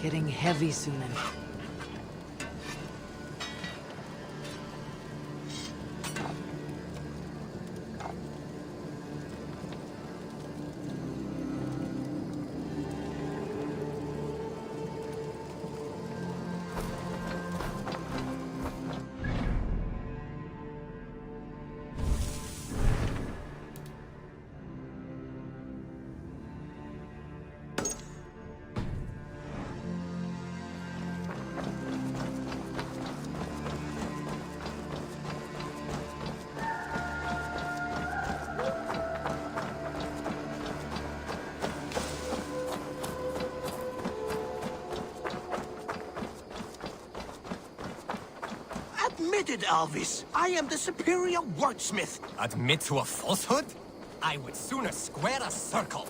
Getting heavy soon. Admitted, Alvis. I am the superior wordsmith. Admit to a falsehood? I would sooner square a circle.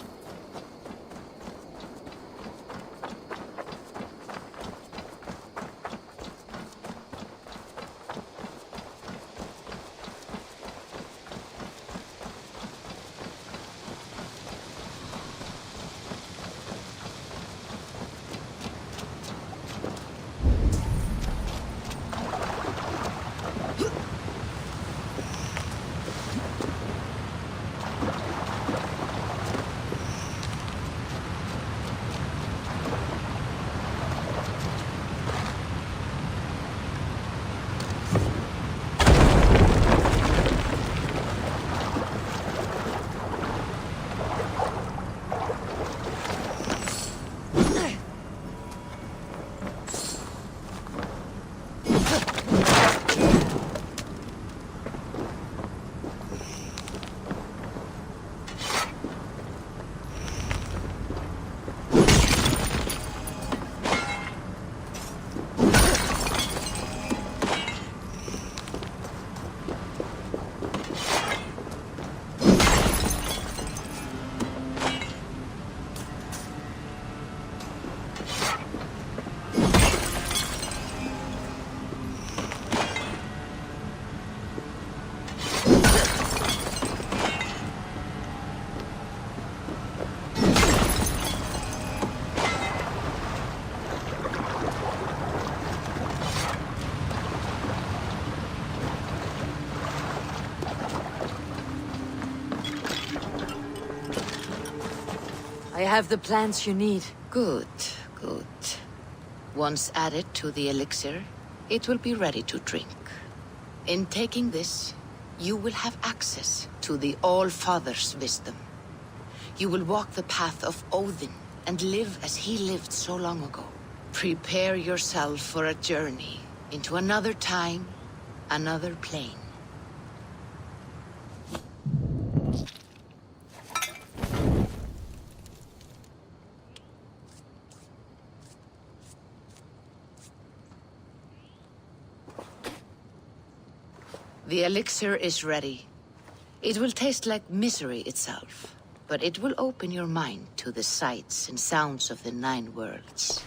I have the plants you need. Good, good. Once added to the elixir, it will be ready to drink. In taking this, you will have access to the All-Father's wisdom. You will walk the path of Odin and live as he lived so long ago. Prepare yourself for a journey into another time, another plane. The elixir is ready. It will taste like misery itself, but it will open your mind to the sights and sounds of the 9 worlds.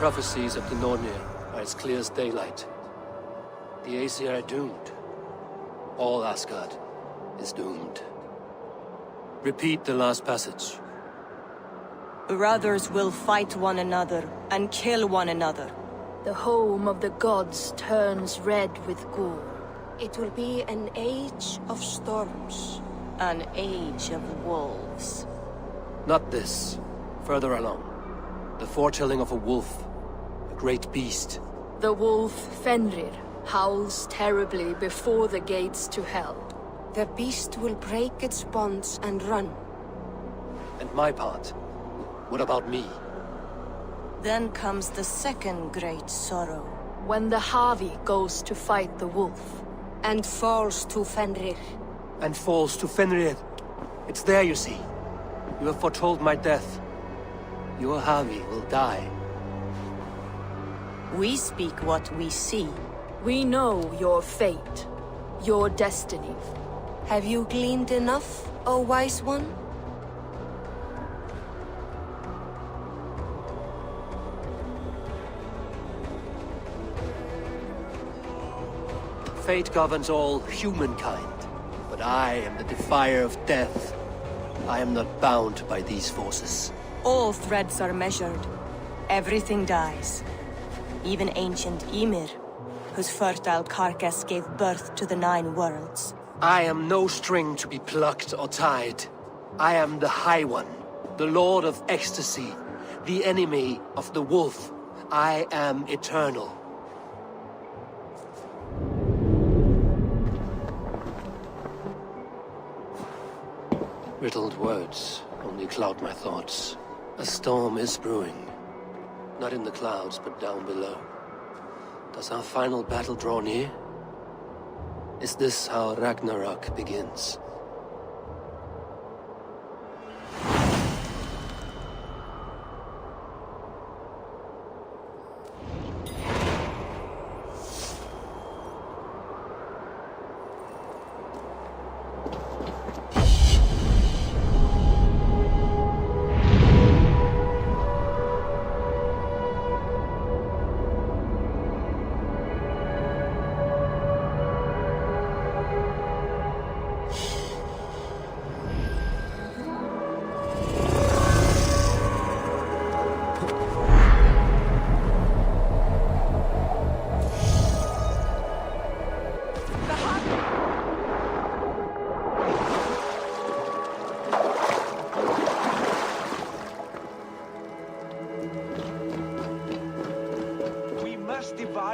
prophecies of the Nornir are as clear as daylight. The Aesir are doomed. All Asgard is doomed. Repeat the last passage. Brothers will fight one another and kill one another. The home of the gods turns red with gore. It will be an age of storms. An age of wolves. Not this. Further along. The foretelling of a wolf. A great beast. The wolf Fenrir howls terribly before the gates to hell. The beast will break its bonds and run. And my part? What about me? Then comes the second great sorrow. When the Havi goes to fight the wolf. And falls to Fenrir. And falls to Fenrir. It's there, you see. You have foretold my death. Your Havi will die. We speak what we see. We know your fate, your destiny. Have you gleaned enough, O wise one? Fate governs all humankind, but I am the defier of death. I am not bound by these forces. All threads are measured. Everything dies. Even ancient Ymir, whose fertile carcass gave birth to the 9 worlds. I am no string to be plucked or tied. I am the High One, the Lord of Ecstasy, the enemy of the Wolf. I am eternal. Riddled words only cloud my thoughts. A storm is brewing. Not in the clouds, but down below. Does our final battle draw near? Is this how Ragnarok begins?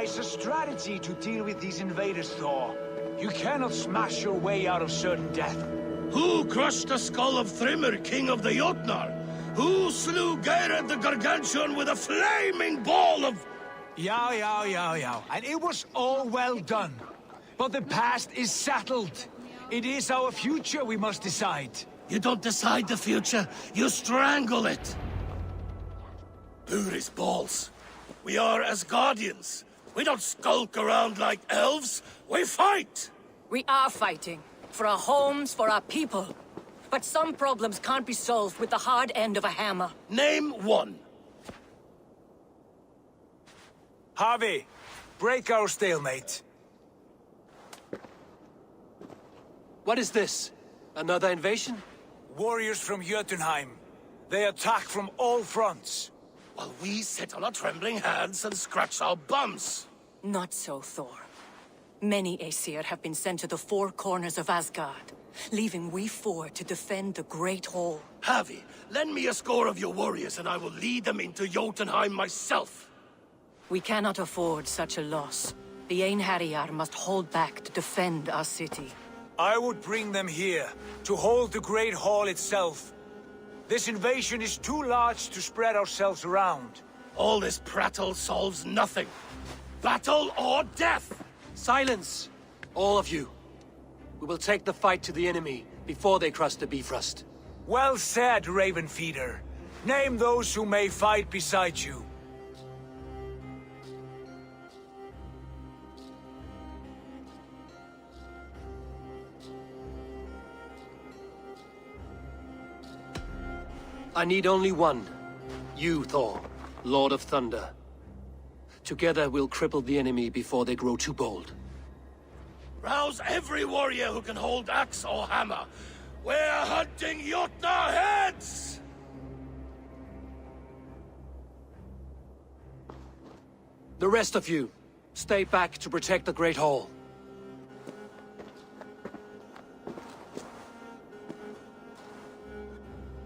devise a strategy to deal with these invaders, Thor. You cannot smash your way out of certain death. Who crushed the skull of Thrymr, king of the Jotnar? Who slew Geirad the Gargantuan with a flaming ball of... Yow. And it was all well done. But the past is settled. It is our future we must decide. You don't decide the future, you strangle it. Uri's balls. We are Asgardians. We don't skulk around like elves. We fight! We are fighting. For our homes, for our people. But some problems can't be solved with the hard end of a hammer. Name one. Harvey, break our stalemate. What is this? Another invasion? Warriors from Jotunheim. They attack from all fronts. While we sit on our trembling hands and scratch our bums. Not so, Thor. Many Aesir have been sent to the four corners of Asgard, leaving we four to defend the Great Hall. Havi, lend me a score of your warriors and I will lead them into Jotunheim myself. We cannot afford such a loss. The Einherjar must hold back to defend our city. I would bring them here, to hold the Great Hall itself. This invasion is too large to spread ourselves around. All this prattle solves nothing. Battle or death! Silence! All of you. We will take the fight to the enemy before they cross the Bifrost. Well said, Ravenfeeder. Name those who may fight beside you. I need only one. You, Thor, Lord of Thunder. Together we'll cripple the enemy before they grow too bold. Rouse every warrior who can hold axe or hammer. We're hunting Jotnar heads! The rest of you, stay back to protect the Great Hall.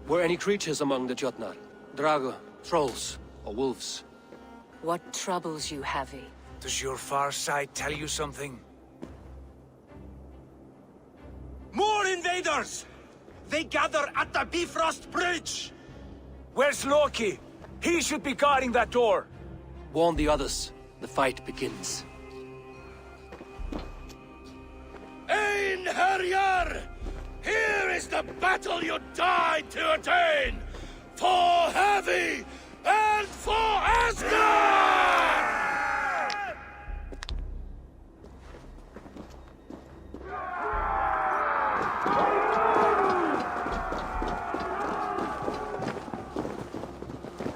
Were any creatures among the Jotnar? Drago, trolls, or wolves? What troubles you, Havi? Does your far side tell you something? More invaders! They gather at the Bifrost Bridge! Where's Loki? He should be guarding that door. Warn the others. The fight begins. Ein Herjar! Here is the battle you died to attain! For Havi and for Asgard!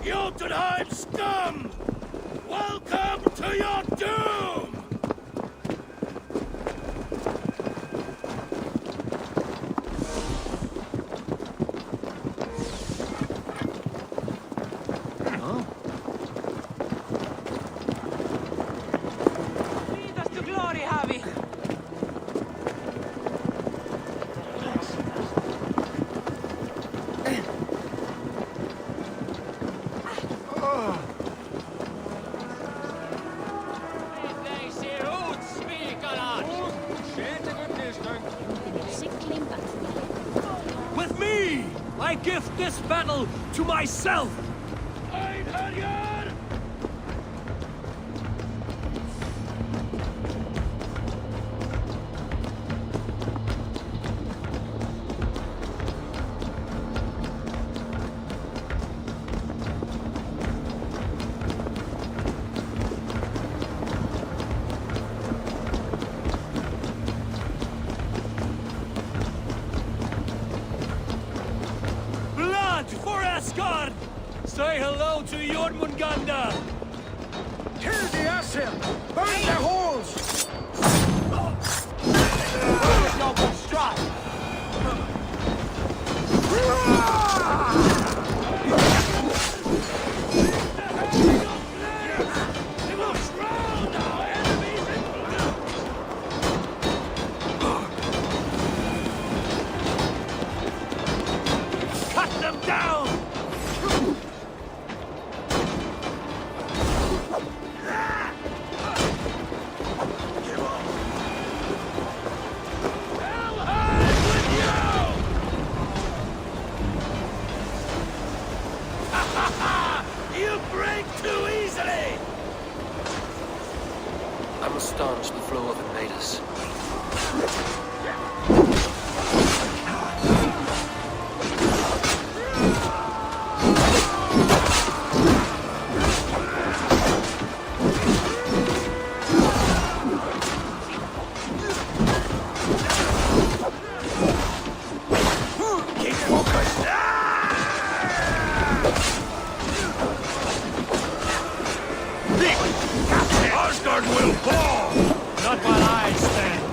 Jotunheim scum! Welcome to your doom! Lead us to glory, Havi! With me! I gift this battle to myself! Ein Herjar! Blood for Asgard! Say hello to Jormungandr! Kill the Asir! Burn their halls! Double strike! They will drown our enemies in blood! Cut them down! You break too easily! I must staunch the flow of invaders. Keep focused! Asgard will fall! Not while I stand.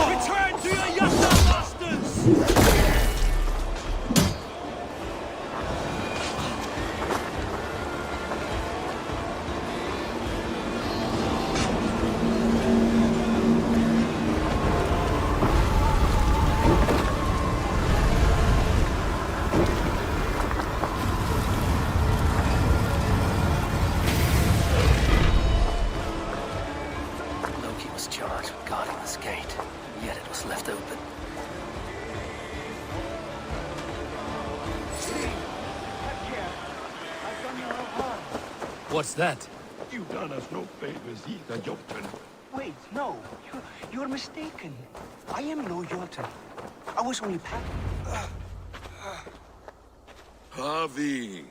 Return to your Jotnar masters! Loki was charged with guarding this gate, yet it was left open. I've done no harm. What's that? You done us no favors either, Jotun. Wait, no. You're mistaken. I am no Jotun. I was only Harvey!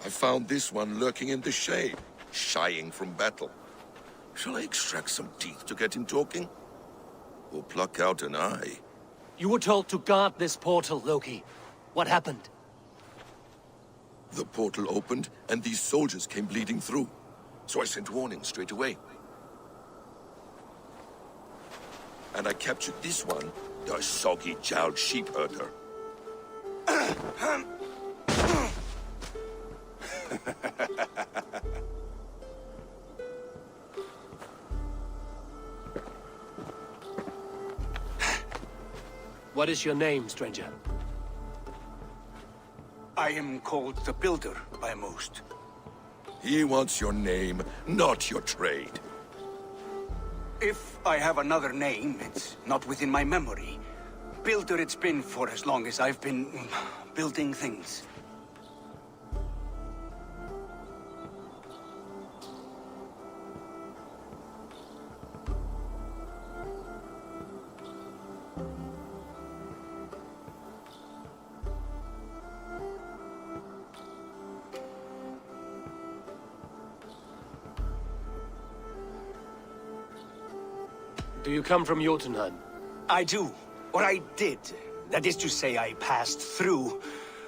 I found this one lurking in the shade, shying from battle. Shall I extract some teeth to get him talking? Or pluck out an eye? You were told to guard this portal, Loki. What happened? The portal opened, and these soldiers came bleeding through. So I sent warning straight away. And I captured this one, the soggy-jowled sheep herder. What is your name, stranger? I am called the Builder by most. He wants your name, not your trade. If I have another name, it's not within my memory. Builder it's been for as long as I've been building things. Do you come from Jotunheim? I do. Or I did. That is to say, I passed through.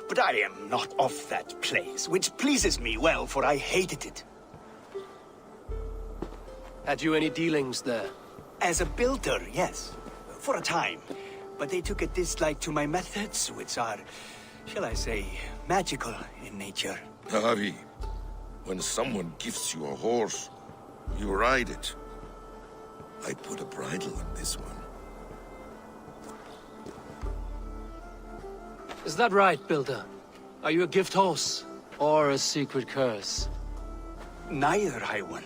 But I am not of that place, which pleases me well, for I hated it. Had you any dealings there? As a builder, yes. For a time. But they took a dislike to my methods, which are, shall I say, magical in nature. Harvey, when someone gifts you a horse, you ride it. I put a bridle on this one. Is that right, Builder? Are you a gift horse? Or a secret curse? Neither, High One.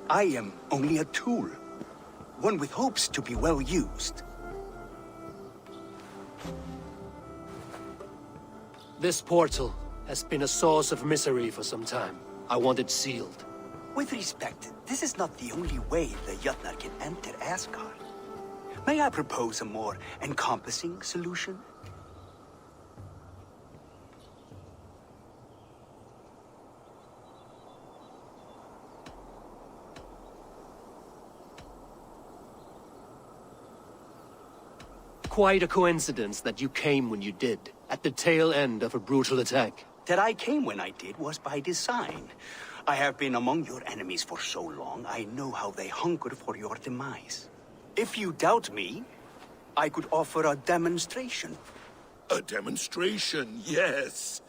I am only a tool. One with hopes to be well used. This portal has been a source of misery for some time. I want it sealed. With respect, this is not the only way the Jötnar can enter Asgard. May I propose a more encompassing solution? Quite a coincidence that you came when you did, at the tail end of a brutal attack. That I came when I did was by design. I have been among your enemies for so long, I know how they hunger for your demise. If you doubt me, I could offer a demonstration. A demonstration, yes.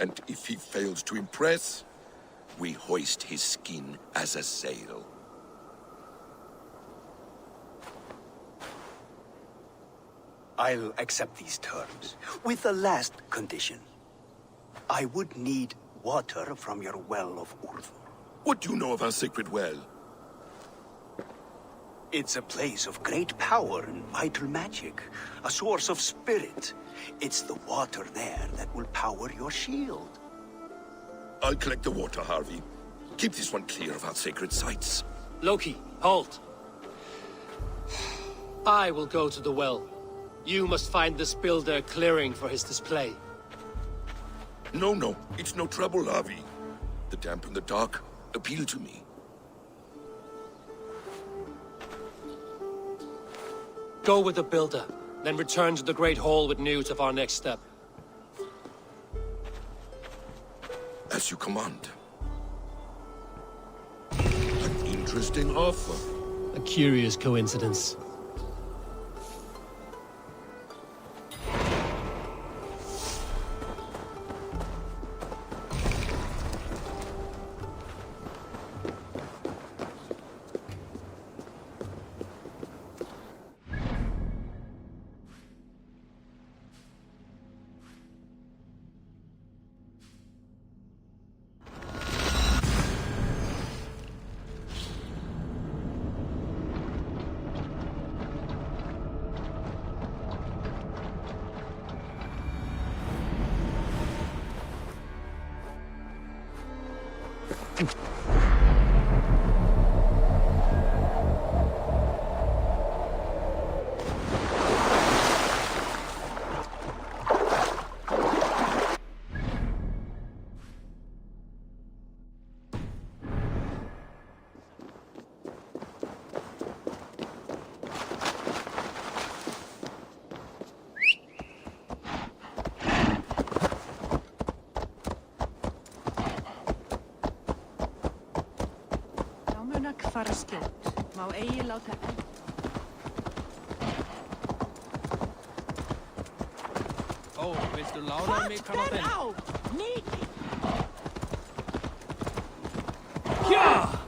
And if he fails to impress, we hoist his skin as a sail. I'll accept these terms, with the last condition. I would need water from your well of Urthor. What do you know of our sacred well? It's a place of great power and vital magic, a source of spirit. It's the water there that will power your shield. I'll collect the water, Harvey. Keep this one clear of our sacred sites. Loki, halt! I will go to the well. You must find this builder clearing for his display. No, it's no trouble, Harvey. The damp and the dark appeal to me. Go with the builder, then return to the Great Hall with news of our next step. As you command. An interesting offer. A curious coincidence. fara skjótt. Má eigi láta eld. Ó, viltu lána mig kann á þinn? Á! Mikið! Já!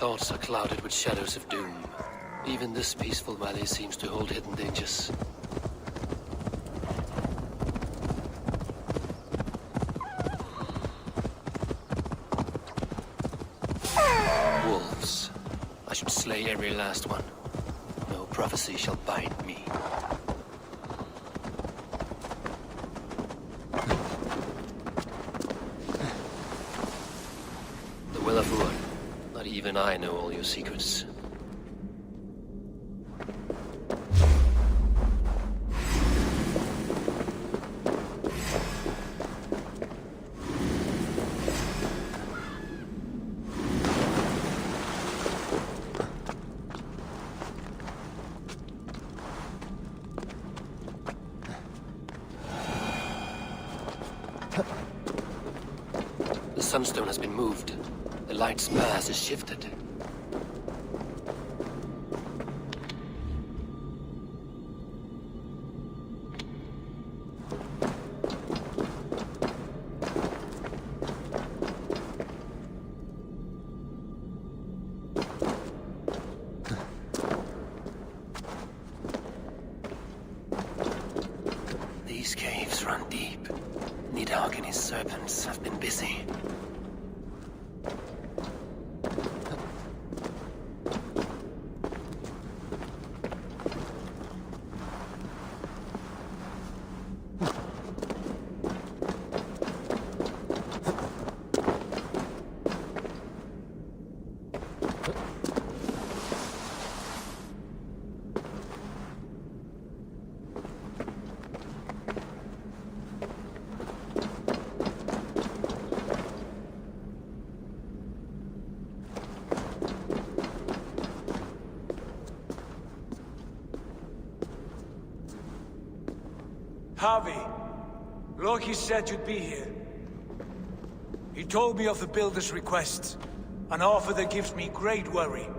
Thoughts are clouded with shadows of doom. Even this peaceful valley seems to hold hidden dangers. Wolves. I should slay every last one. No prophecy shall bind me. The Will of Ruin. Not even I know all your secrets. The sunstone has been moved. The light's path is shifted. These caves run deep. Nidhogg and his serpents have been busy. Harvey, Loki said you'd be here. He told me of the Builder's requests, an offer that gives me great worry.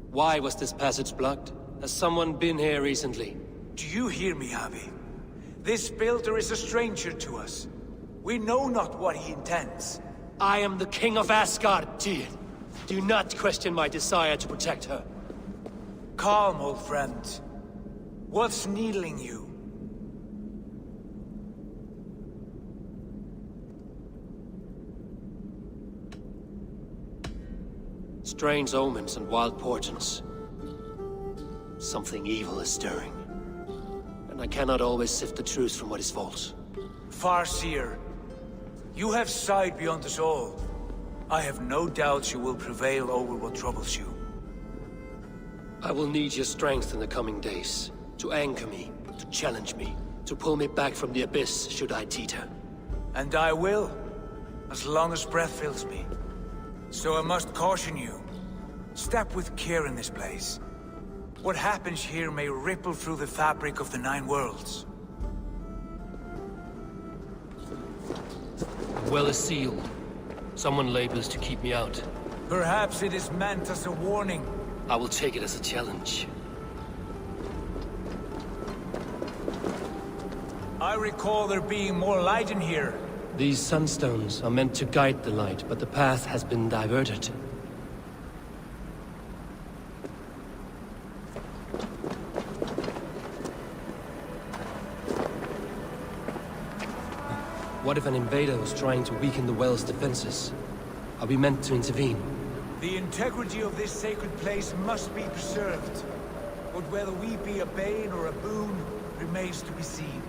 Why was this passage blocked? Has someone been here recently? Do you hear me, Harvey? This Builder is a stranger to us. We know not what he intends. I am the King of Asgard, Tyr. Do not question my desire to protect her. Calm, old friend. What's needling you? Strange omens and wild portents. Something evil is stirring. And I cannot always sift the truth from what is false. Farseer, you have sight beyond us all. I have no doubts you will prevail over what troubles you. I will need your strength in the coming days. To anchor me, to challenge me, to pull me back from the abyss should I teeter. And I will, as long as breath fills me. So I must caution you. Step with care in this place. What happens here may ripple through the fabric of the Nine Worlds. The well is sealed. Someone labors to keep me out. Perhaps it is meant as a warning. I will take it as a challenge. I recall there being more light in here. These sunstones are meant to guide the light, but the path has been diverted. What if an invader was trying to weaken the well's defenses? Are we meant to intervene? The integrity of this sacred place must be preserved. But whether we be a bane or a boon remains to be seen.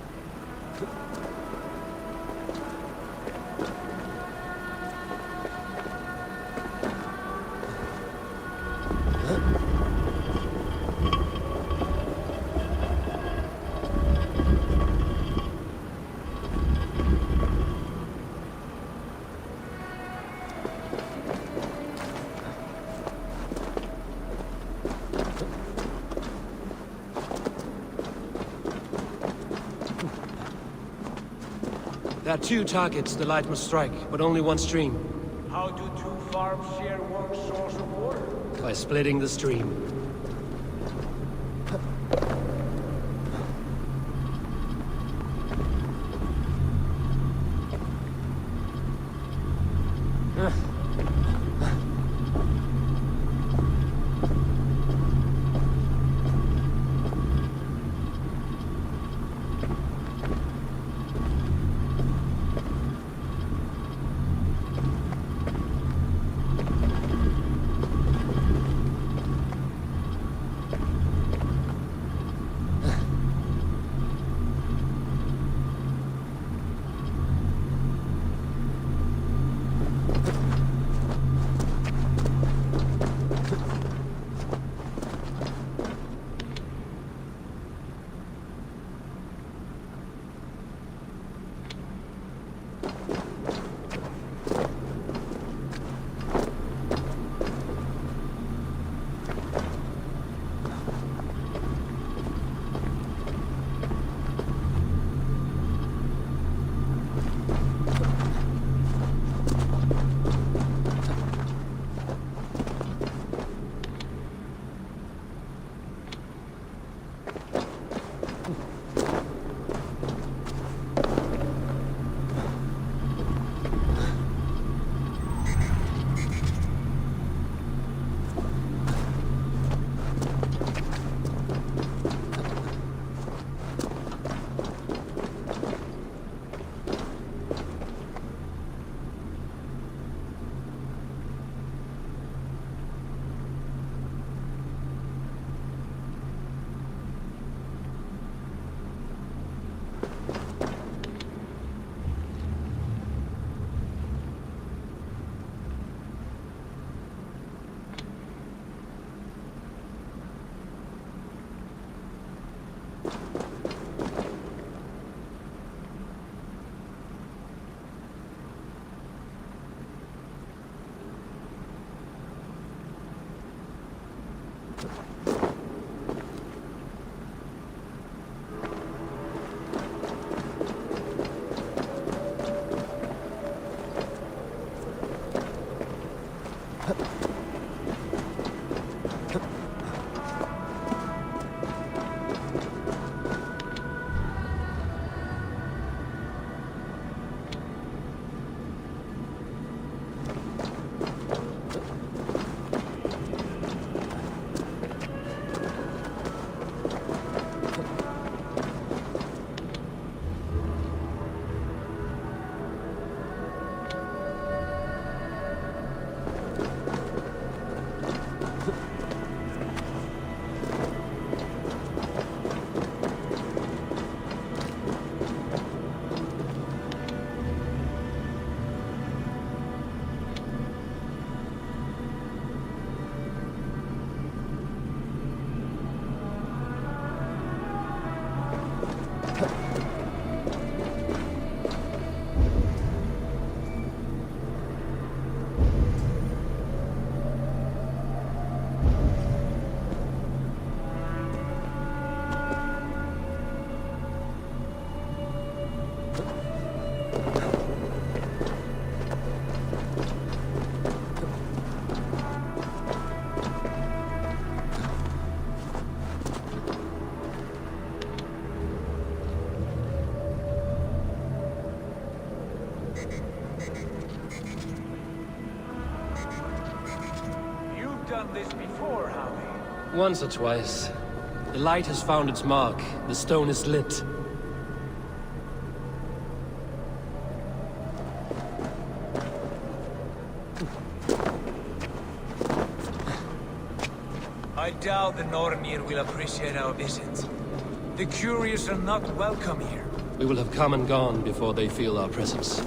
There are two targets the light must strike, but only one stream. How do two farms share one source of water? By splitting the stream. Done this before, Howie? Once or twice. The light has found its mark. The stone is lit. I doubt the Nornir will appreciate our visit. The curious are not welcome here. We will have come and gone before they feel our presence.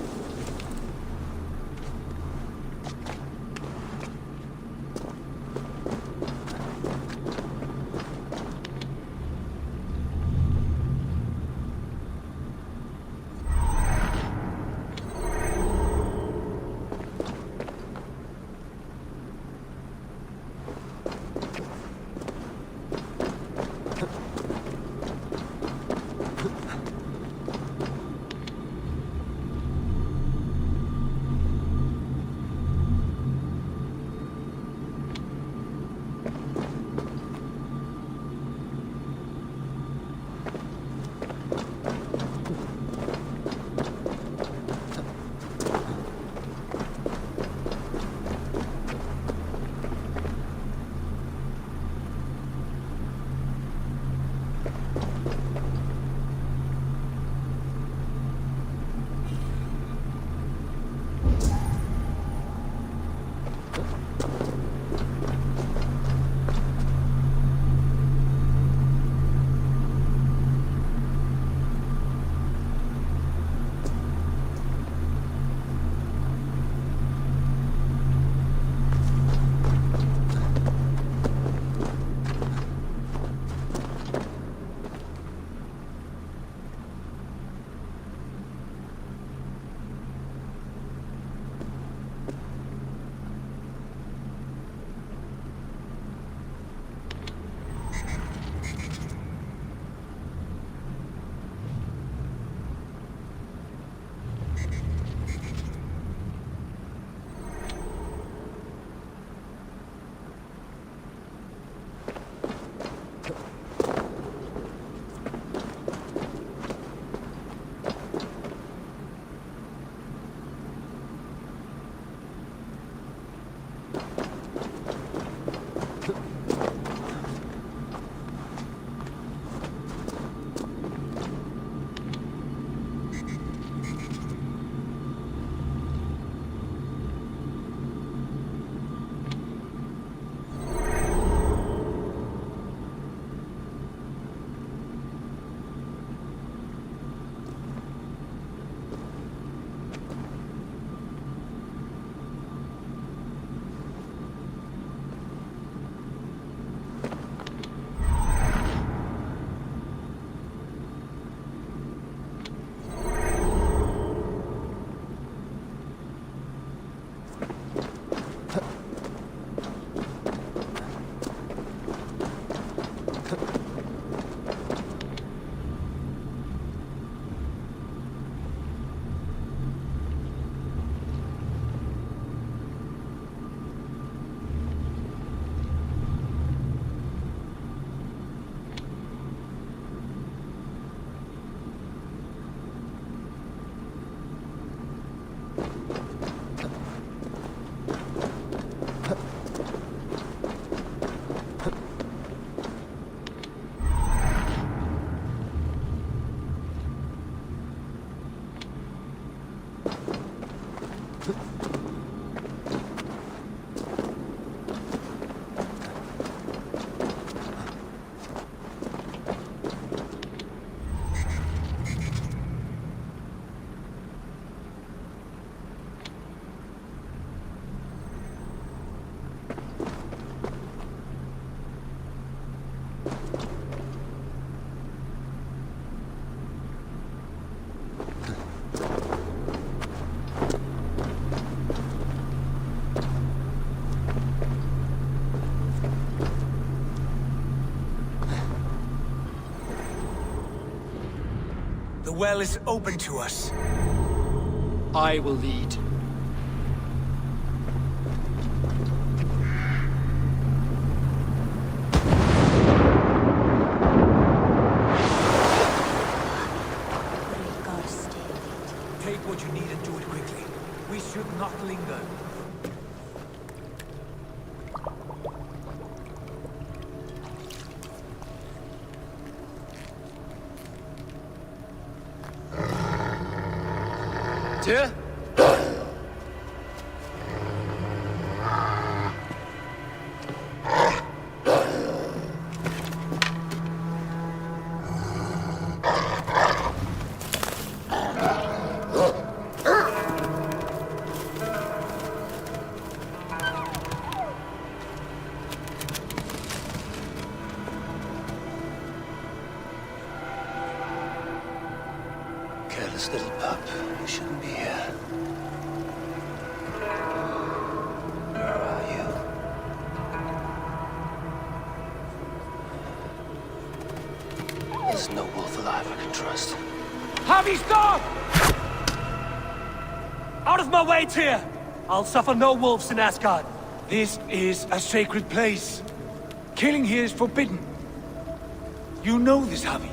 The well is open to us. I will lead. Take what you need and do it quickly. We should not linger. Tyr? Careless little pup. You shouldn't be here. Where are you? There's no wolf alive I can trust. Javi, stop! Out of my way, Tyr! I'll suffer no wolves in Asgard. This is a sacred place. Killing here is forbidden. You know this, Javi.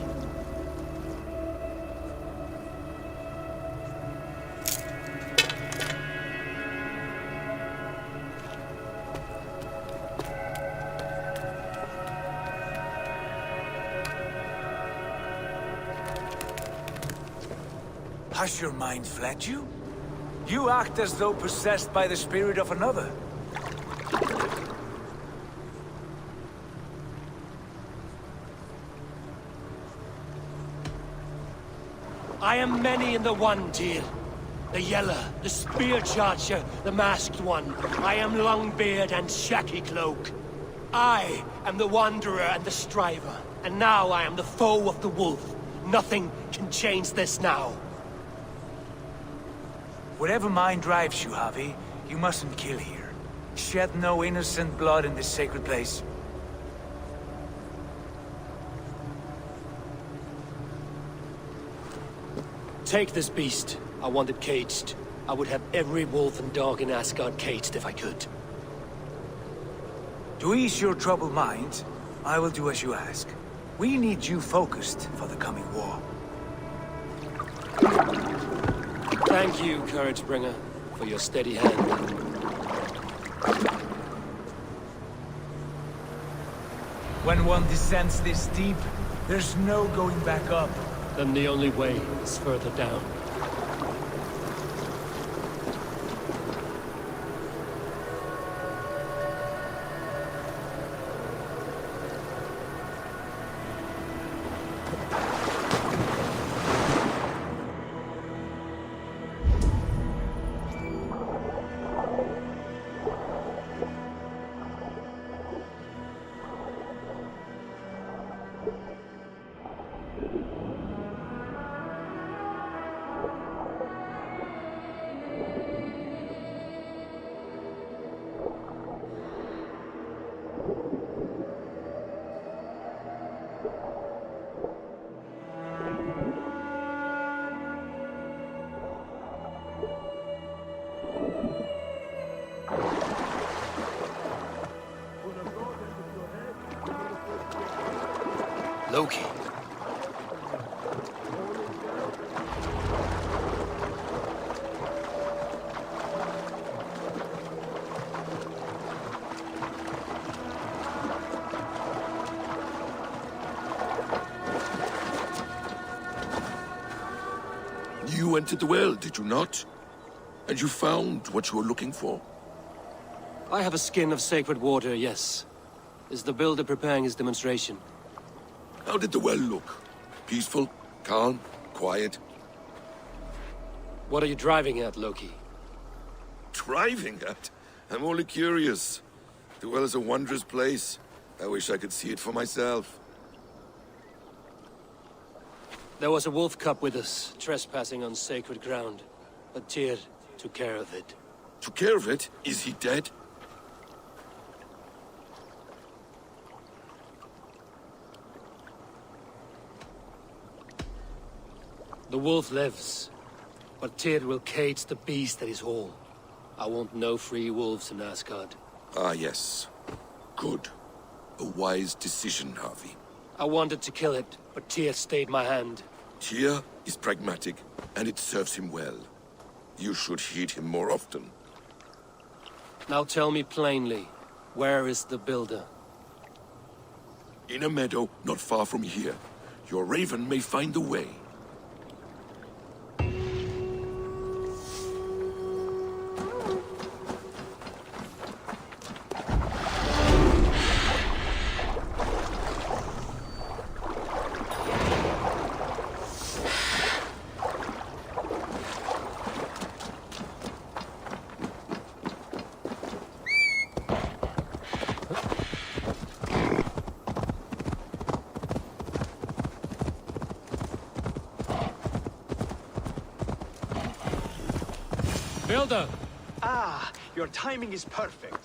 Has your mind fled you? You act as though possessed by the spirit of another. I am many in the one, Tyr. The Yeller, the Spear Charger, the Masked One. I am Longbeard and Shacky Cloak. I am the Wanderer and the Striver. And now I am the foe of the Wolf. Nothing can change this now. Whatever mind drives you, Javi, you mustn't kill here. Shed no innocent blood in this sacred place. Take this beast. I want it caged. I would have every wolf and dog in Asgard caged if I could. To ease your troubled mind, I will do as you ask. We need you focused for the coming war. Thank you, Couragebringer, for your steady hand. When one descends this deep, there's no going back up. Then the only way is further down. Loki. You entered the well, did you not? And you found what you were looking for? I have a skin of sacred water, yes. Is the builder preparing his demonstration? How did the well look? Peaceful? Calm? Quiet? What are you driving at, Loki? Driving at? I'm only curious. The well is a wondrous place. I wish I could see it for myself. There was a wolf cub with us, trespassing on sacred ground. But Tyr took care of it. Took care of it? Is he dead? The wolf lives, but Tyr will cage the beast at his hall. I want no free wolves in Asgard. Ah, yes. Good. A wise decision, Harvey. I wanted to kill it, but Tyr stayed my hand. Tyr is pragmatic, and it serves him well. You should heed him more often. Now tell me plainly, where is the builder? In a meadow not far from here. Your raven may find the way. Builder! Ah, your timing is perfect.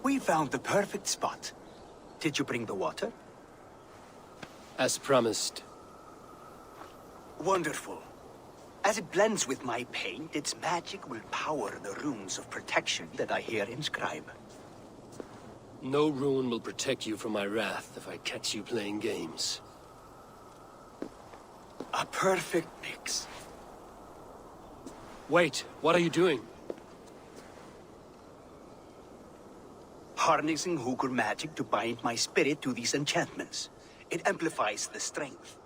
We found the perfect spot. Did you bring the water? As promised. Wonderful. As it blends with my paint, its magic will power the runes of protection that I here inscribe. No rune will protect you from my wrath if I catch you playing games. A perfect mix. Wait, what are you doing? Harnessing Hugr magic to bind my spirit to these enchantments. It amplifies the strength.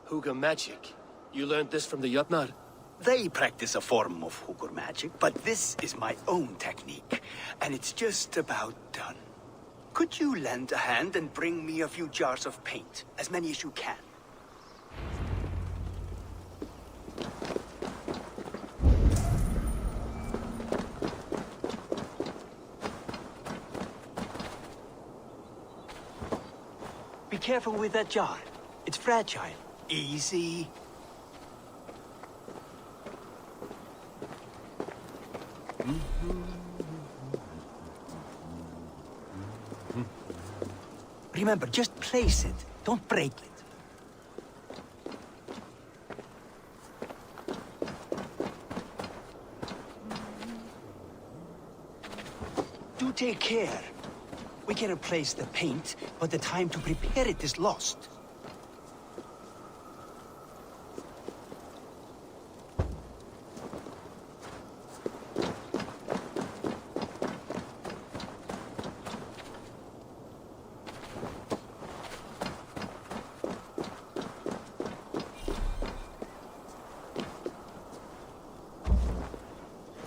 Hugr magic? You learned this from the Jotnar? They practice a form of Hugr magic, but this is my own technique, and it's just about done. Could you lend a hand and bring me a few jars of paint? As many as you can. Be careful with that jar. It's fragile. Easy. Remember, just place it. Don't break it. Do take care. We can replace the paint, but the time to prepare it is lost.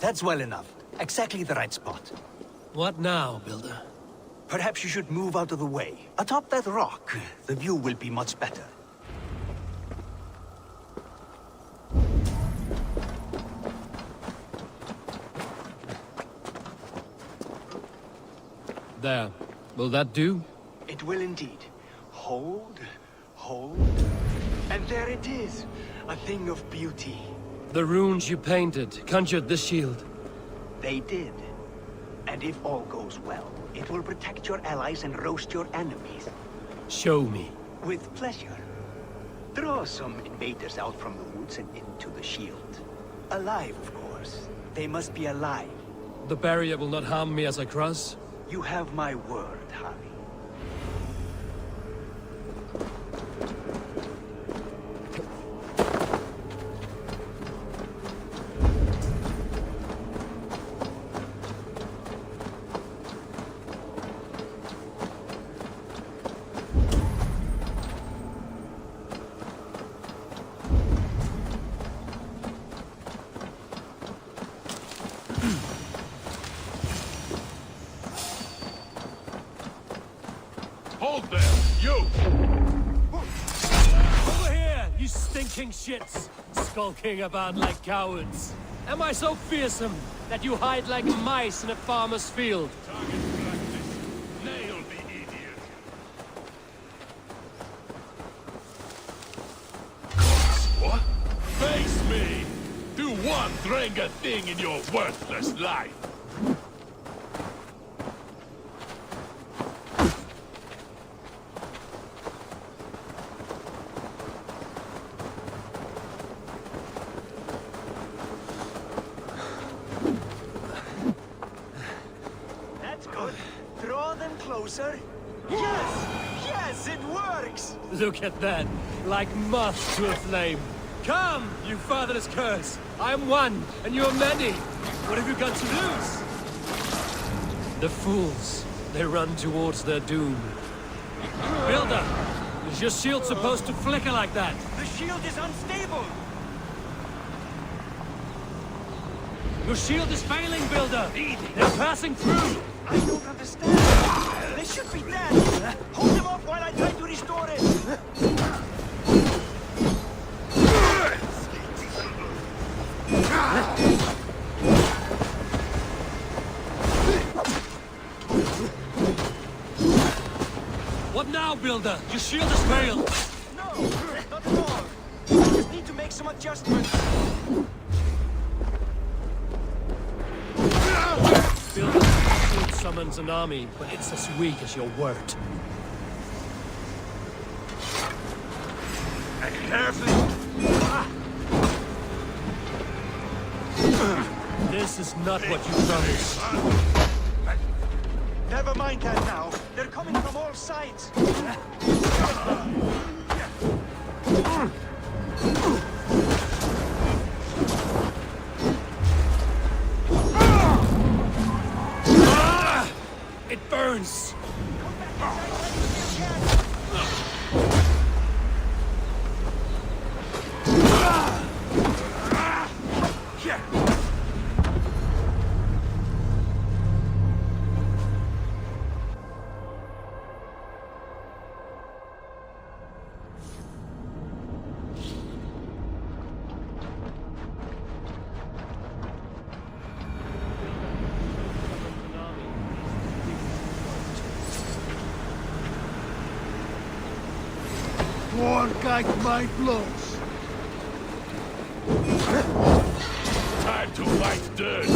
That's well enough. Exactly the right spot. What now, Builder? Perhaps you should move out of the way. Atop that rock, the view will be much better. There. Will that do? It will indeed. Hold, hold, and there it is. A thing of beauty. The runes you painted conjured the shield. They did. And if all goes well, it will protect your allies and roast your enemies. Show me. With pleasure. Draw some invaders out from the woods and into the shield. Alive, of course. They must be alive. The barrier will not harm me as I cross? You have my word, Harvey. Hold there, you! Over here, you stinking shits! Skulking about like cowards. Am I so fearsome that you hide like mice in a farmer's field? Target practice. Nail the idiot. What? Face me! Do one Drenga thing in your worthless life! closer. Yes! Yes, it works! Look at that, like moths to a flame. Come, you fatherless curs! I am one, and you are many! What have you got to lose? The fools, they run towards their doom. Builder, is your shield supposed to flicker like that? The shield is unstable! Your shield is failing, Builder! They're passing through! I don't understand. They should be dead. Hold them off while I try to restore it. What now, Builder? Your shield has failed! No, not at all. I just need to make some adjustments. Builder, shield summons an army, but it's as weak as your word. This is not what you promised. Never mind that now. They're coming from all sides. It burns! Like my blows. Time to fight dirt.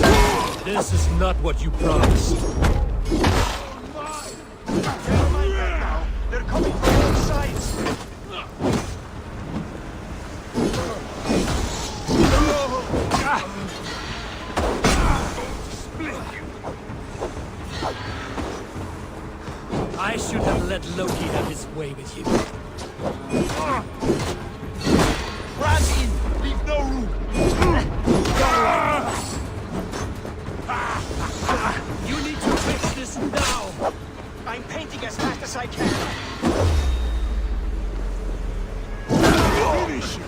This is not what you promised. Never mind that now. They're coming from all sides. I should have let Loki have his way with you. Run in! Leave no room! You need to fix this now! I'm painting as fast as I can. Finish you.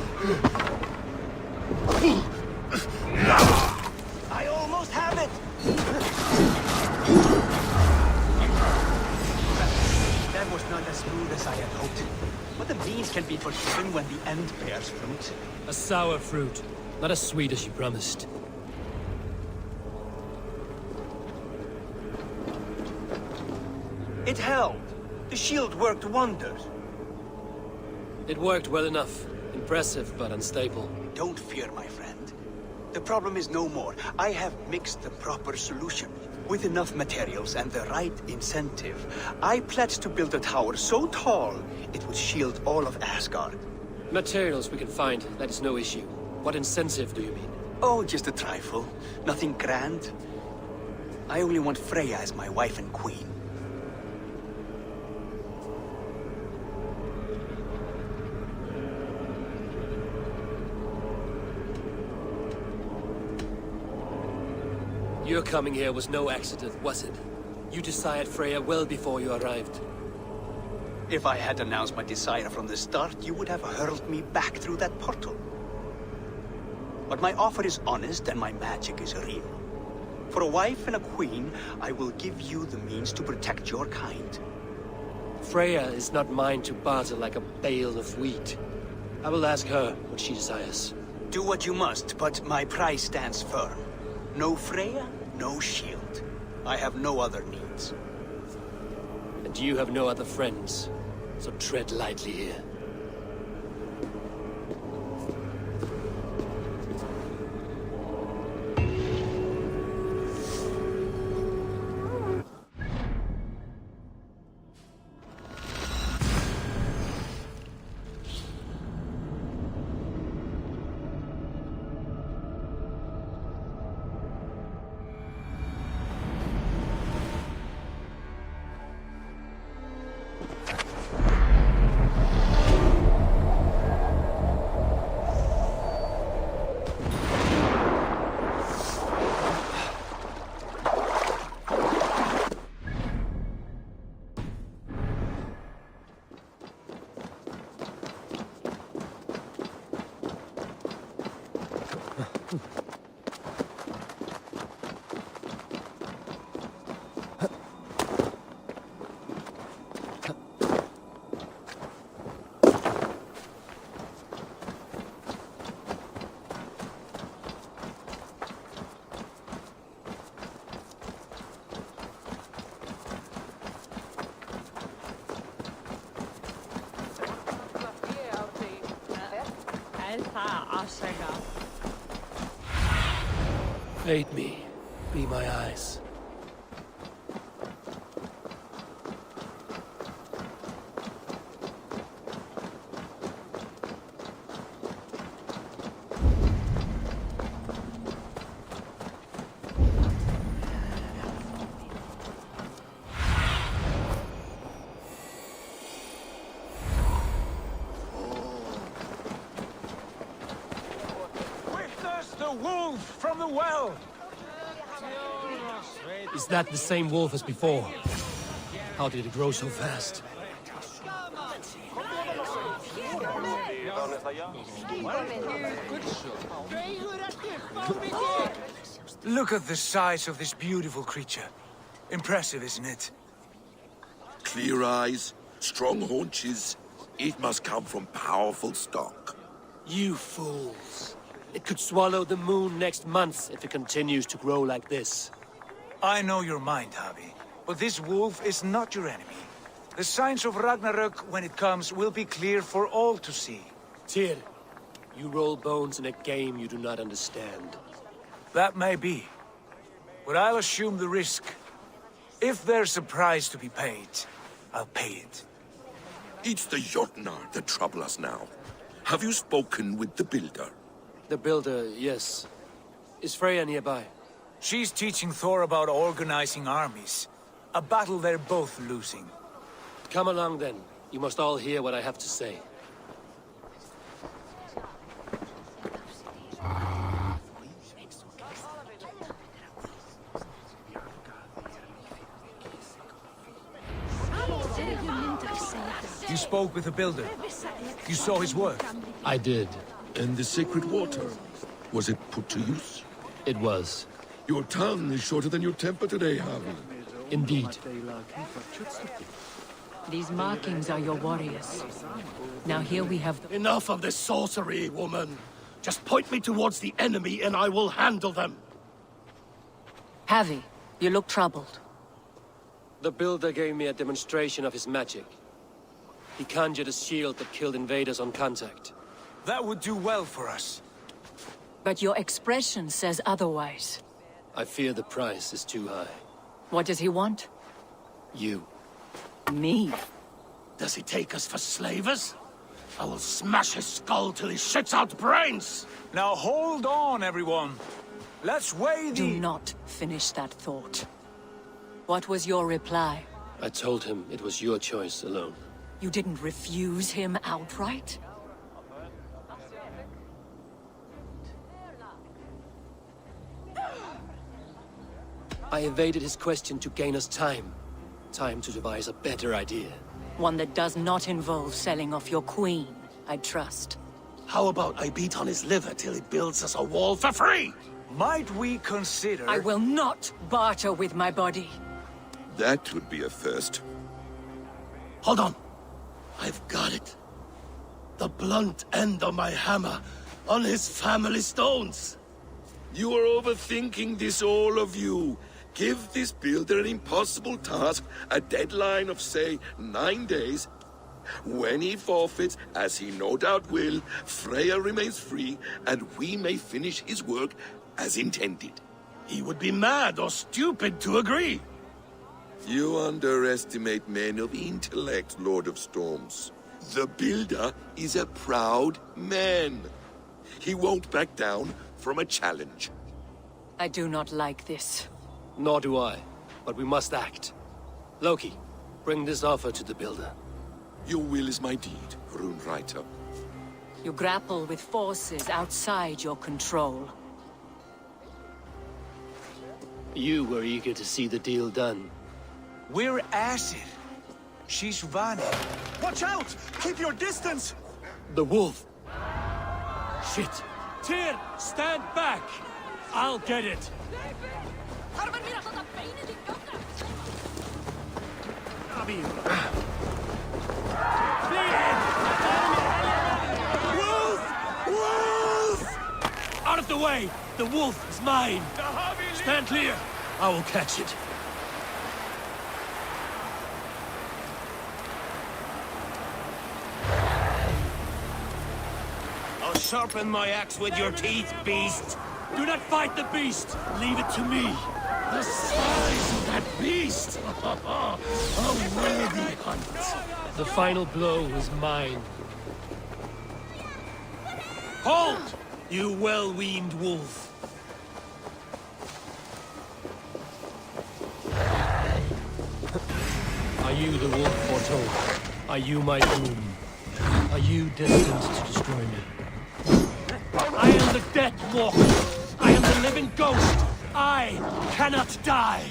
I almost have it! That was not as smooth as I had hoped. But the means can be forgiven when the end bears fruit. A sour fruit, not as sweet as you promised. It held. The shield worked wonders. It worked well enough. Impressive, but unstable. Don't fear, my friend. The problem is no more. I have mixed the proper solution. With enough materials and the right incentive, I pledge to build a tower so tall, it would shield all of Asgard. Materials we can find, that is no issue. What incentive do you mean? Oh, just a trifle. Nothing grand. I only want Freya as my wife and queen. Your coming here was no accident, was it? You desired Freya well before you arrived. If I had announced my desire from the start, you would have hurled me back through that portal. But my offer is honest and my magic is real. For a wife and a queen, I will give you the means to protect your kind. Freya is not mine to barter like a bale of wheat. I will ask her what she desires. Do what you must, but my price stands firm. No Freya, no shield. I have no other needs. And you have no other friends, so tread lightly here. Aid me. Be my eyes. Witness the wolf from the well! Is that the same wolf as before? How did it grow so fast? Look at the size of this beautiful creature. Impressive, isn't it? Clear eyes, strong haunches. It must come from powerful stock. You fools. It could swallow the moon next month if it continues to grow like this. I know your mind, Javi, but this wolf is not your enemy. The signs of Ragnarök, when it comes, will be clear for all to see. Tyr, you roll bones in a game you do not understand. That may be, but I'll assume the risk. If there's a price to be paid, I'll pay it. It's the Jotnar that trouble us now. Have you spoken with the builder? The builder, yes. Is Freya nearby? She's teaching Thor about organizing armies. A battle they're both losing. Come along then. You must all hear what I have to say. You spoke with the builder. You saw his work. I did. And the sacred water, was it put to use? It was. Your tongue is shorter than your temper today, Javi. Indeed. These markings are your warriors. Now here we have... Enough of this sorcery, woman. Just point me towards the enemy and I will handle them. Javi, you look troubled. The builder gave me a demonstration of his magic. He conjured a shield that killed invaders on contact. That would do well for us. But your expression says otherwise. I fear the price is too high. What does he want? You. Me? Does he take us for slavers? I will smash his skull till he shits out brains! Now hold on, everyone. Let's weigh the... Do not finish that thought. What was your reply? I told him it was your choice alone. You didn't refuse him outright? I evaded his question to gain us time. Time to devise a better idea. One that does not involve selling off your queen, I trust. How about I beat on his liver till he builds us a wall for free? Might we consider... I will not barter with my body. That would be a first. Hold on. I've got it. The blunt end of my hammer on his family stones. You are overthinking this, all of you. Give this builder an impossible task, a deadline of, say, 9 days. When he forfeits, as he no doubt will, Freya remains free, and we may finish his work as intended. He would be mad or stupid to agree. You underestimate men of intellect, Lord of Storms. The builder is a proud man. He won't back down from a challenge. I do not like this. Nor do I, but we must act. Loki, Bring this offer to the builder. Your will is my deed, Runewriter. You grapple with forces outside your control. You were eager to see the deal done. We're Aesir. She's Vani. Watch out! Keep your distance! The wolf! Shit! Tyr, stand back! I'll get it! Wolf! Wolf! Out of the way! The wolf is mine! Stand clear! I will catch it. I'll sharpen my axe with your teeth, beast! Do not fight the beast! Leave it to me! The size of that beast! A worthy hunt! The final blow is mine. Hold! You well-weaned wolf! Are you the wolf foretold? Are you my doom? Are you destined to destroy me? I am the death walker! I am the living ghost! I cannot die!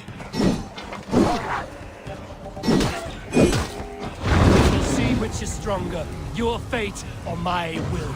We'll see which is stronger, your fate or my will.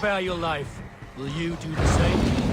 spare your life. Will you do the same?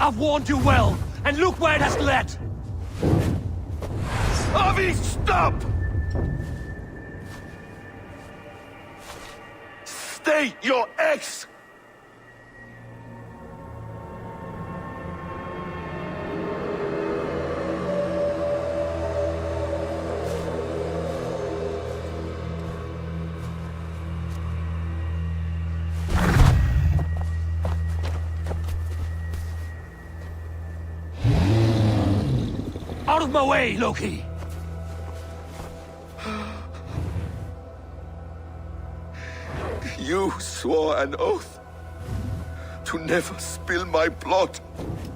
I've warned you well, and look where it has led! Avi, stop! Stay your ex! Out of my way, Loki! You swore an oath to never spill my blood.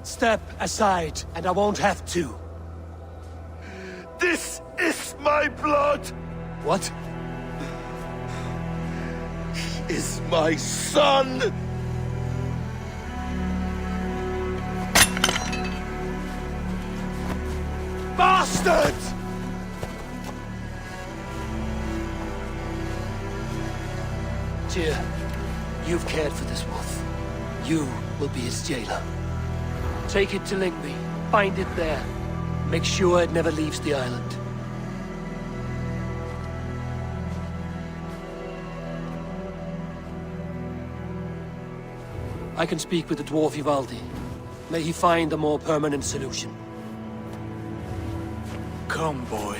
Step aside, and I won't have to. This is my blood! What? He is my son! Bastard! Tyr, you've cared for this wolf. You will be its jailer. Take it to Lyngby. Find it there. Make sure it never leaves the island. I can speak with the dwarf Ivaldi. May he find a more permanent solution. Come, boy.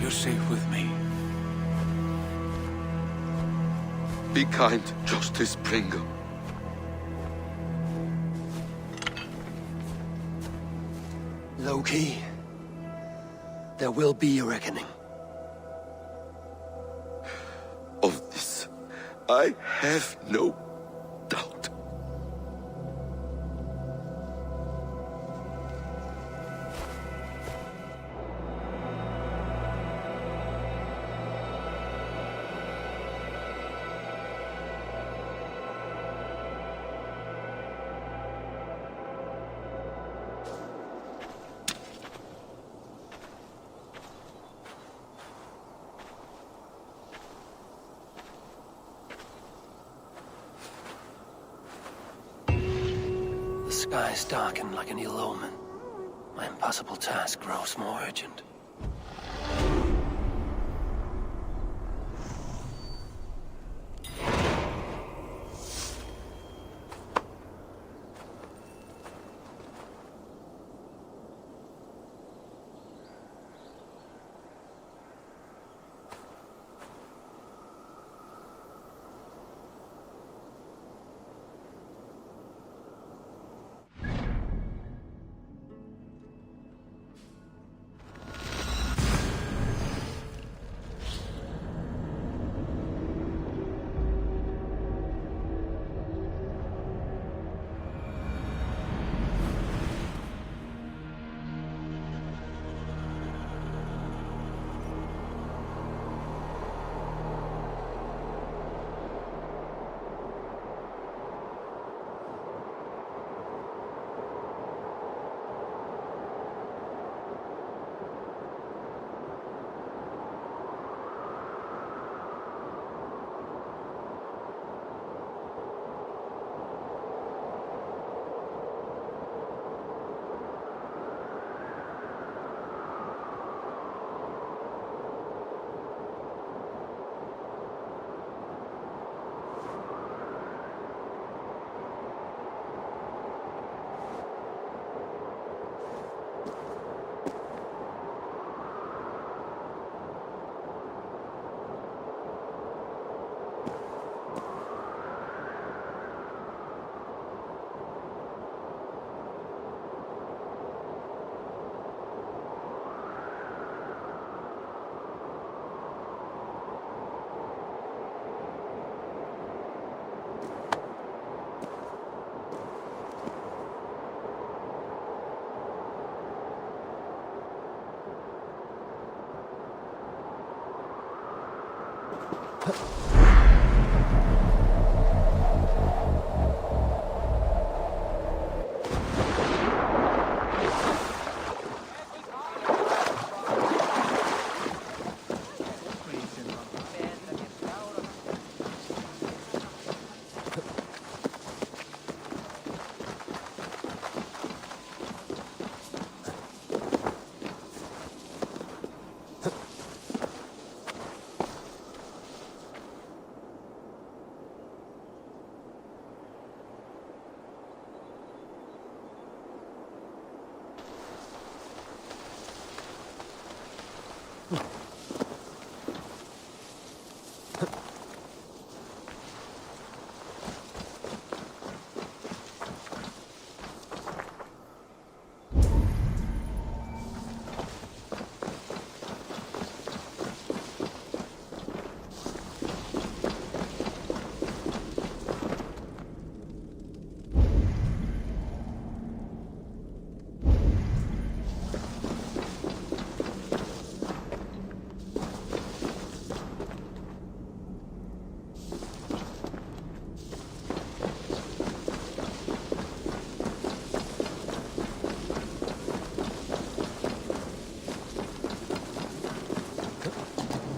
You're safe with me. Be kind, Justice Bringer. Loki, there will be a reckoning. Of this, I have no doubt. The skies darken like an ill omen. My impossible task grows more urgent.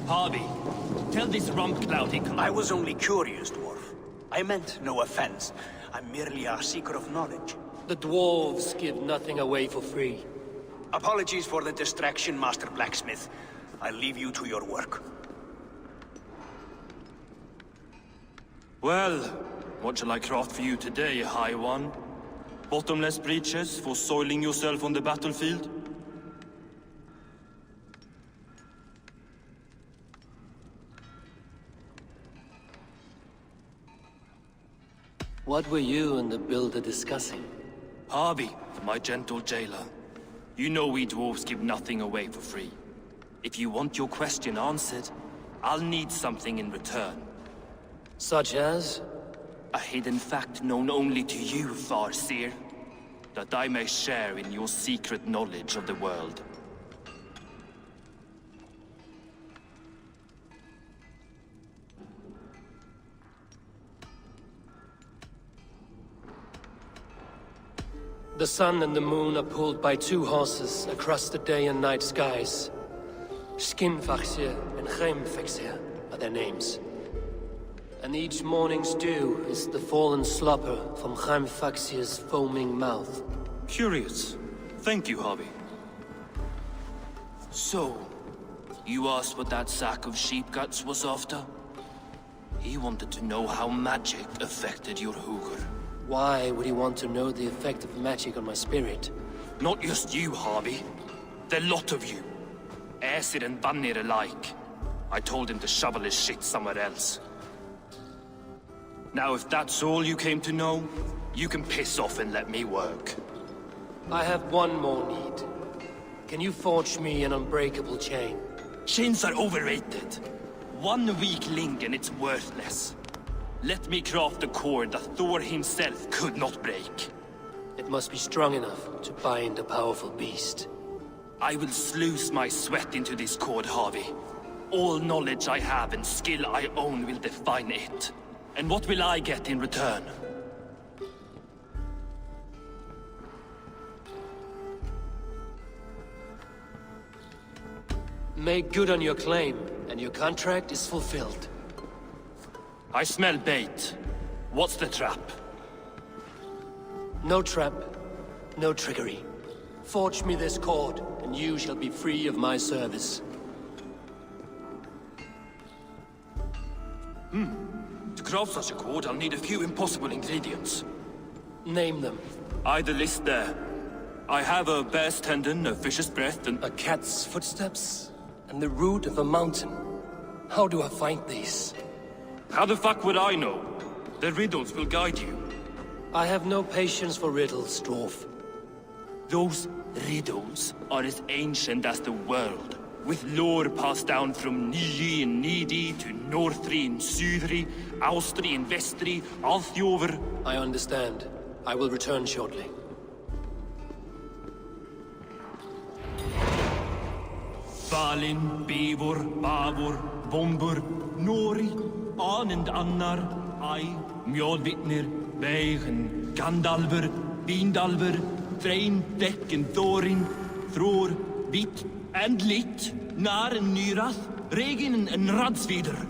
Harvey, tell this rump cloud he I was only curious, dwarf. I meant no offense. I'm merely a seeker of knowledge. The dwarves give nothing away for free. Apologies for the distraction, Master Blacksmith. I'll leave you to your work. Well, what shall I craft for you today, High One? Bottomless breeches for soiling yourself on the battlefield? What were you and the builder discussing? Harvey, my gentle jailer. You know we dwarves give nothing away for free. If you want your question answered, I'll need something in return. Such as? A hidden fact known only to you, Farseer. That I may share in your secret knowledge of the world. The sun and the moon are pulled by two horses across the day and night skies. Skinfaxir and Geimfaxir are their names. And each morning's dew is the fallen slobber from Geimfaxir's foaming mouth. Curious. Thank you, Harvey. So, you asked what that sack of sheep guts was after? He wanted to know how magic affected your Hugr. Why would he want to know the effect of magic on my spirit? Not just you, Harvey. The lot of you. Aesir and Vanir alike. I told him to shovel his shit somewhere else. Now, if that's all you came to know, you can piss off and let me work. I have one more need. Can you forge me an unbreakable chain? Chains are overrated. 1 weak link and it's worthless. Let me craft a cord that Thor himself could not break. It must be strong enough to bind a powerful beast. I will sluice my sweat into this cord, Harvey. All knowledge I have and skill I own will define it. And what will I get in return? Make good on your claim, and your contract is fulfilled. I smell bait. What's the trap? No trap, no trickery. Forge me this cord, and you shall be free of my service. To craft such a cord, I'll need a few impossible ingredients. Name them. The list there. I have a bear's tendon, a fish's breath, and... A cat's footsteps, and the root of a mountain. How do I find these? How the fuck would I know? The riddles will guide you. I have no patience for riddles, dwarf. Those riddles are as ancient as the world, with lore passed down from Niji and Nidi to Northri and Sudri, Austri and Vestri, Althjover. I understand. I will return shortly. Balin, Beivor, Bavor, Vombur, Nori, Anend annar, I, Mjolvitnir, Veigen, Gandalfur, Bindalfur, Thrain, Dekken, Thorin, Thror, Vit, and Lit, Nar and Nyrath, Regin and Radsvider.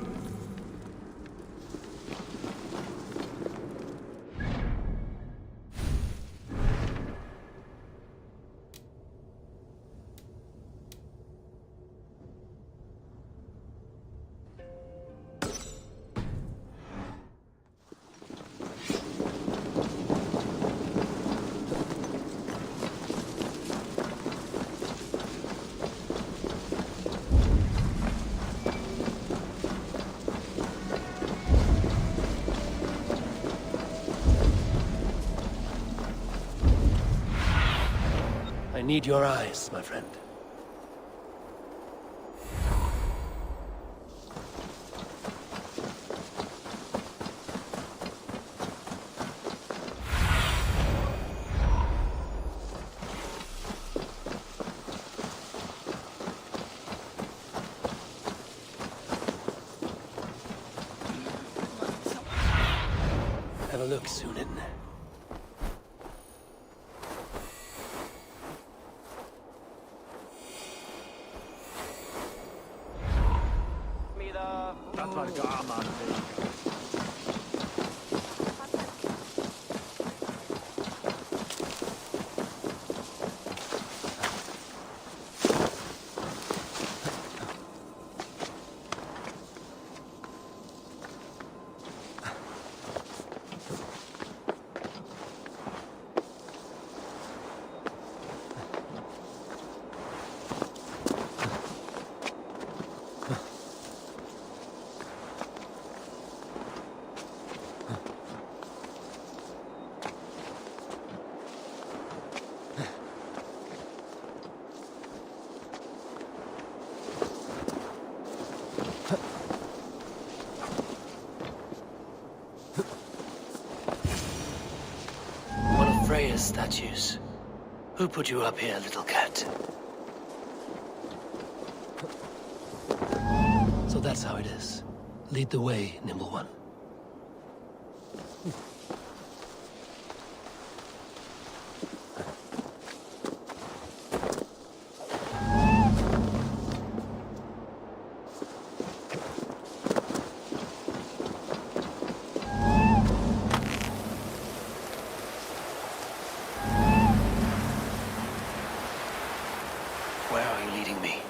I need your eyes, my friend. Have a look, Sunan. Dat var gammalt. Freya's statues. Who put you up here, little cat? So that's how it is. Lead the way, nimble one. Where are you leading me?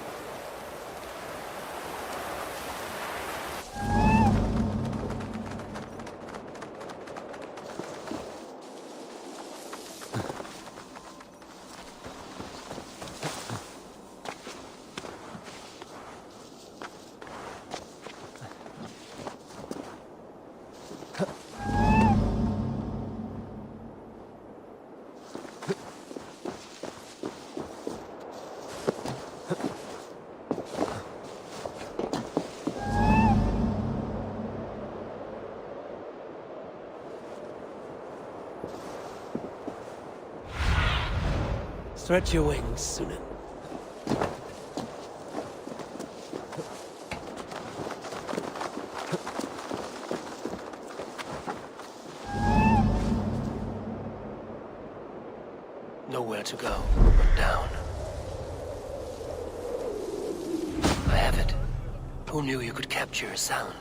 Stretch your wings, Sunan. Nowhere to go but down. I have it. Who knew you could capture a sound?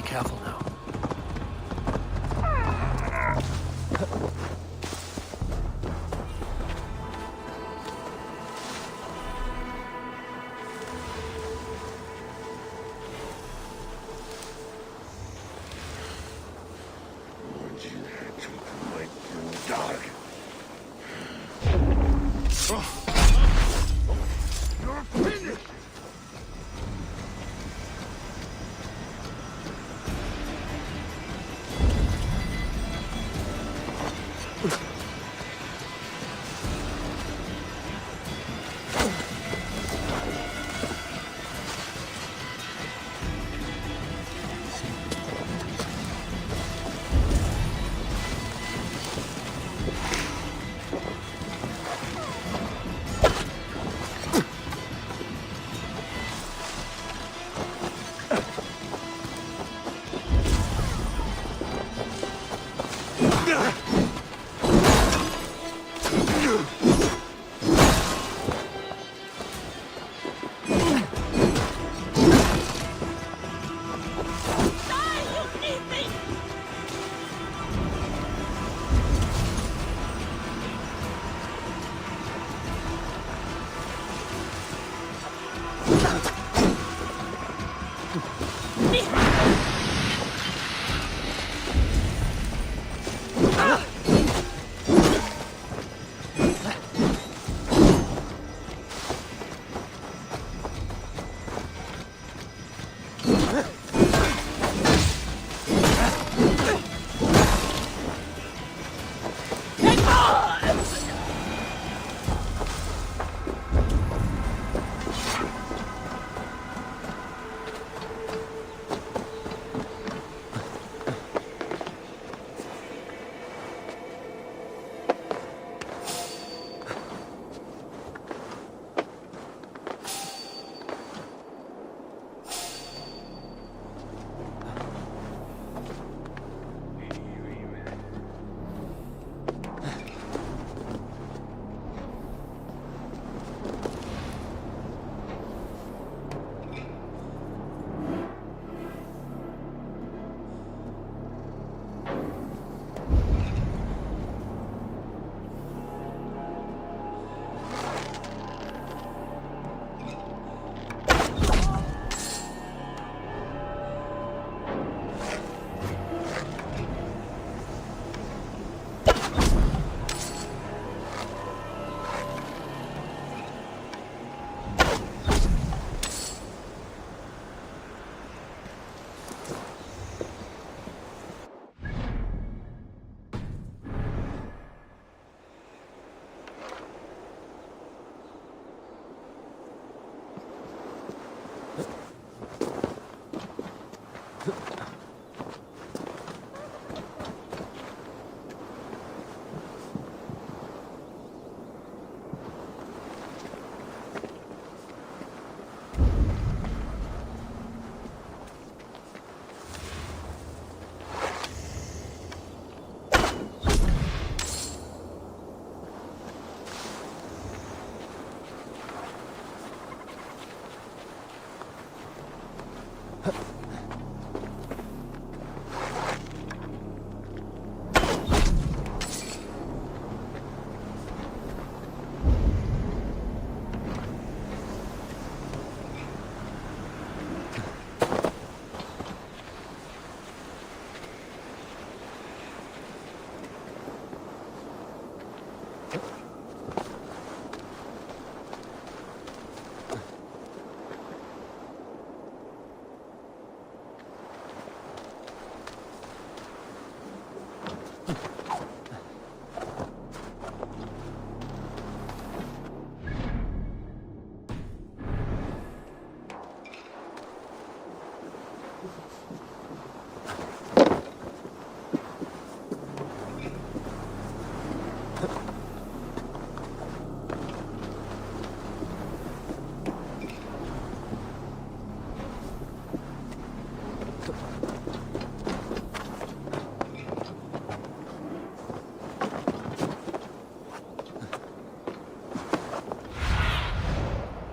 Be careful now.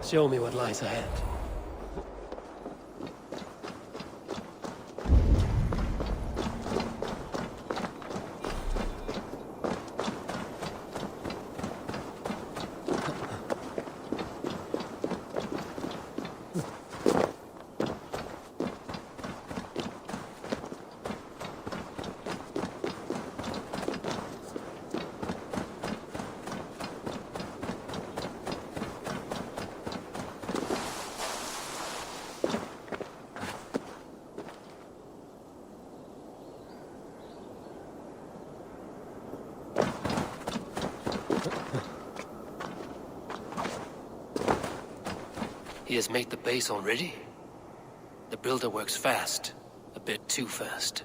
Show me what lies ahead. has made the base already? The builder works fast. A bit too fast.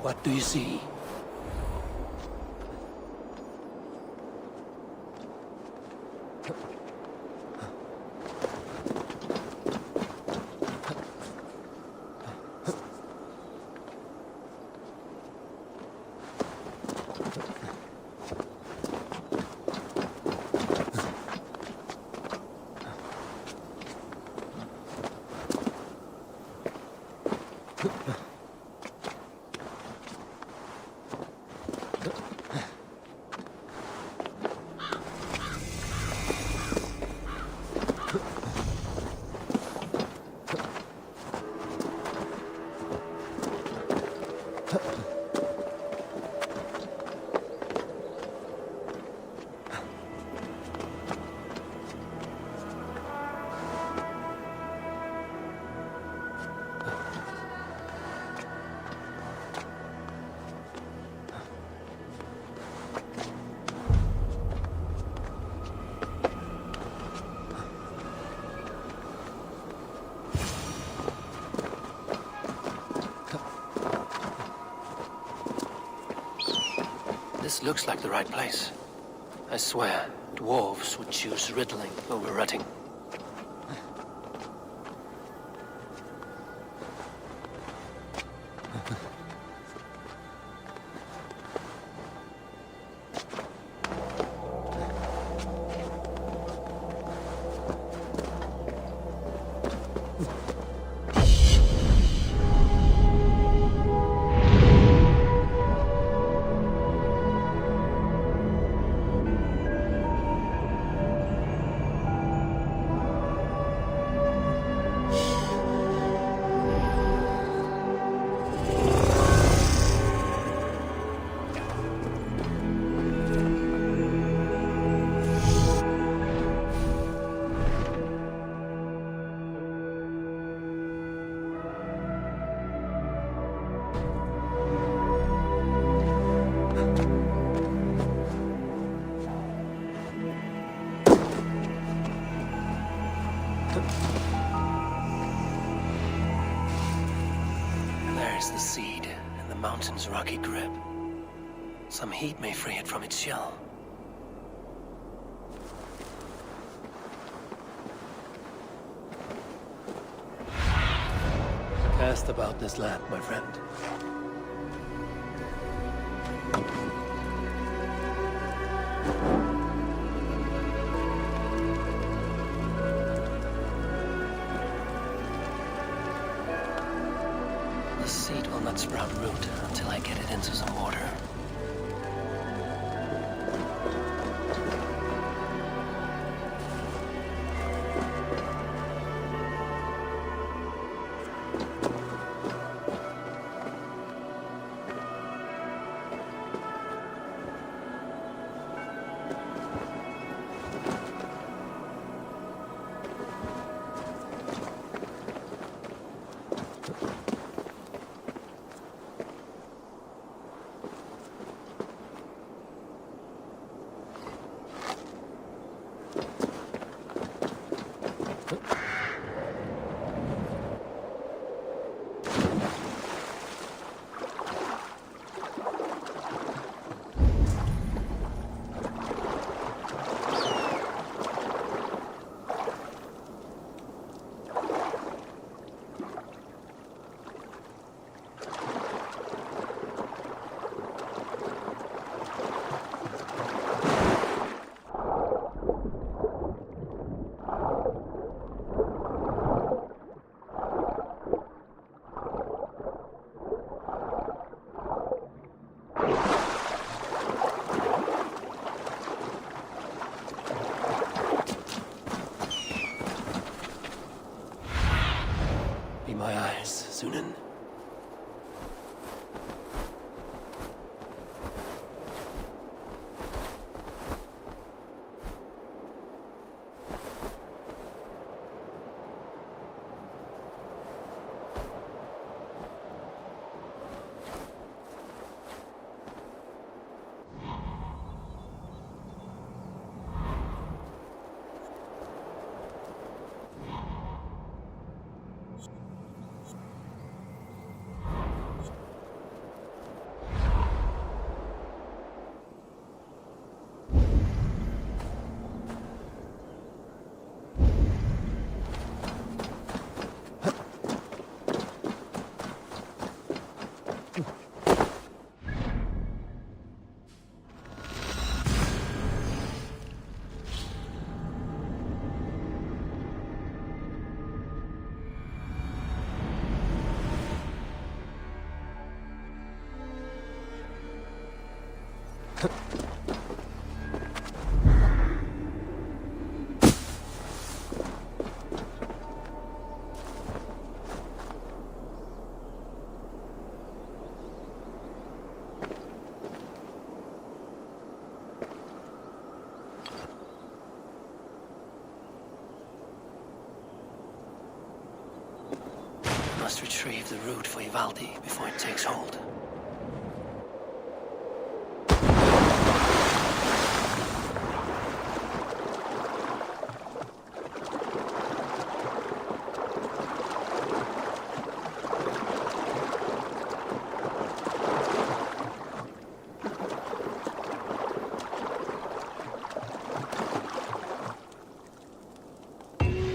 What do you see? This looks like the right place. I swear, dwarves would choose riddling over rutting. There's the seed in the mountain's rocky grip. Some heat may free it from its shell. Cast about this land, my friend. The seed will not sprout root until I get it into some water. Must retrieve the root for Ivaldi before it takes hold.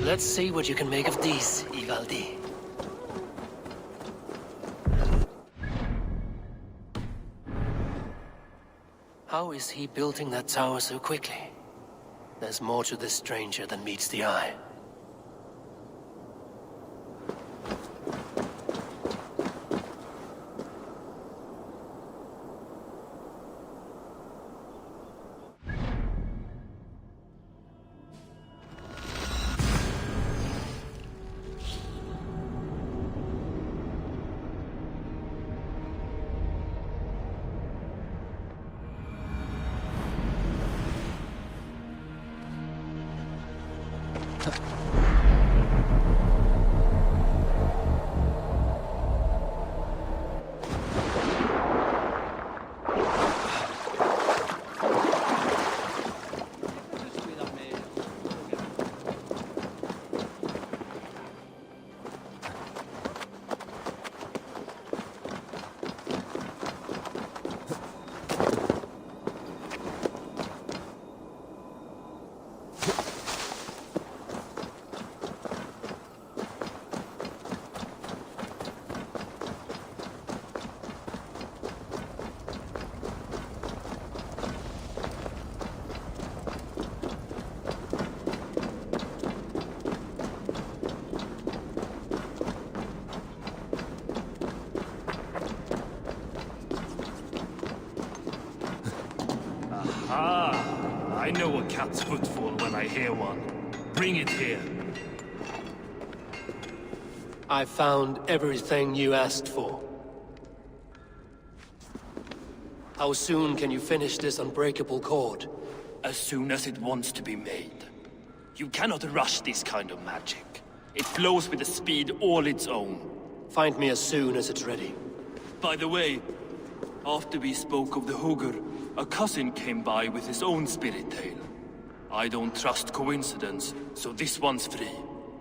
Let's see what you can make of these, Ivaldi. How is he building that tower so quickly? There's more to this stranger than meets the eye. I know a cat's footfall when I hear one. Bring it here. I found everything you asked for. How soon can you finish this unbreakable cord? As soon as it wants to be made. You cannot rush this kind of magic. It flows with a speed all its own. Find me as soon as it's ready. By the way, after we spoke of the Hugr, a cousin came by with his own spirit tale. I don't trust coincidence, so this one's free.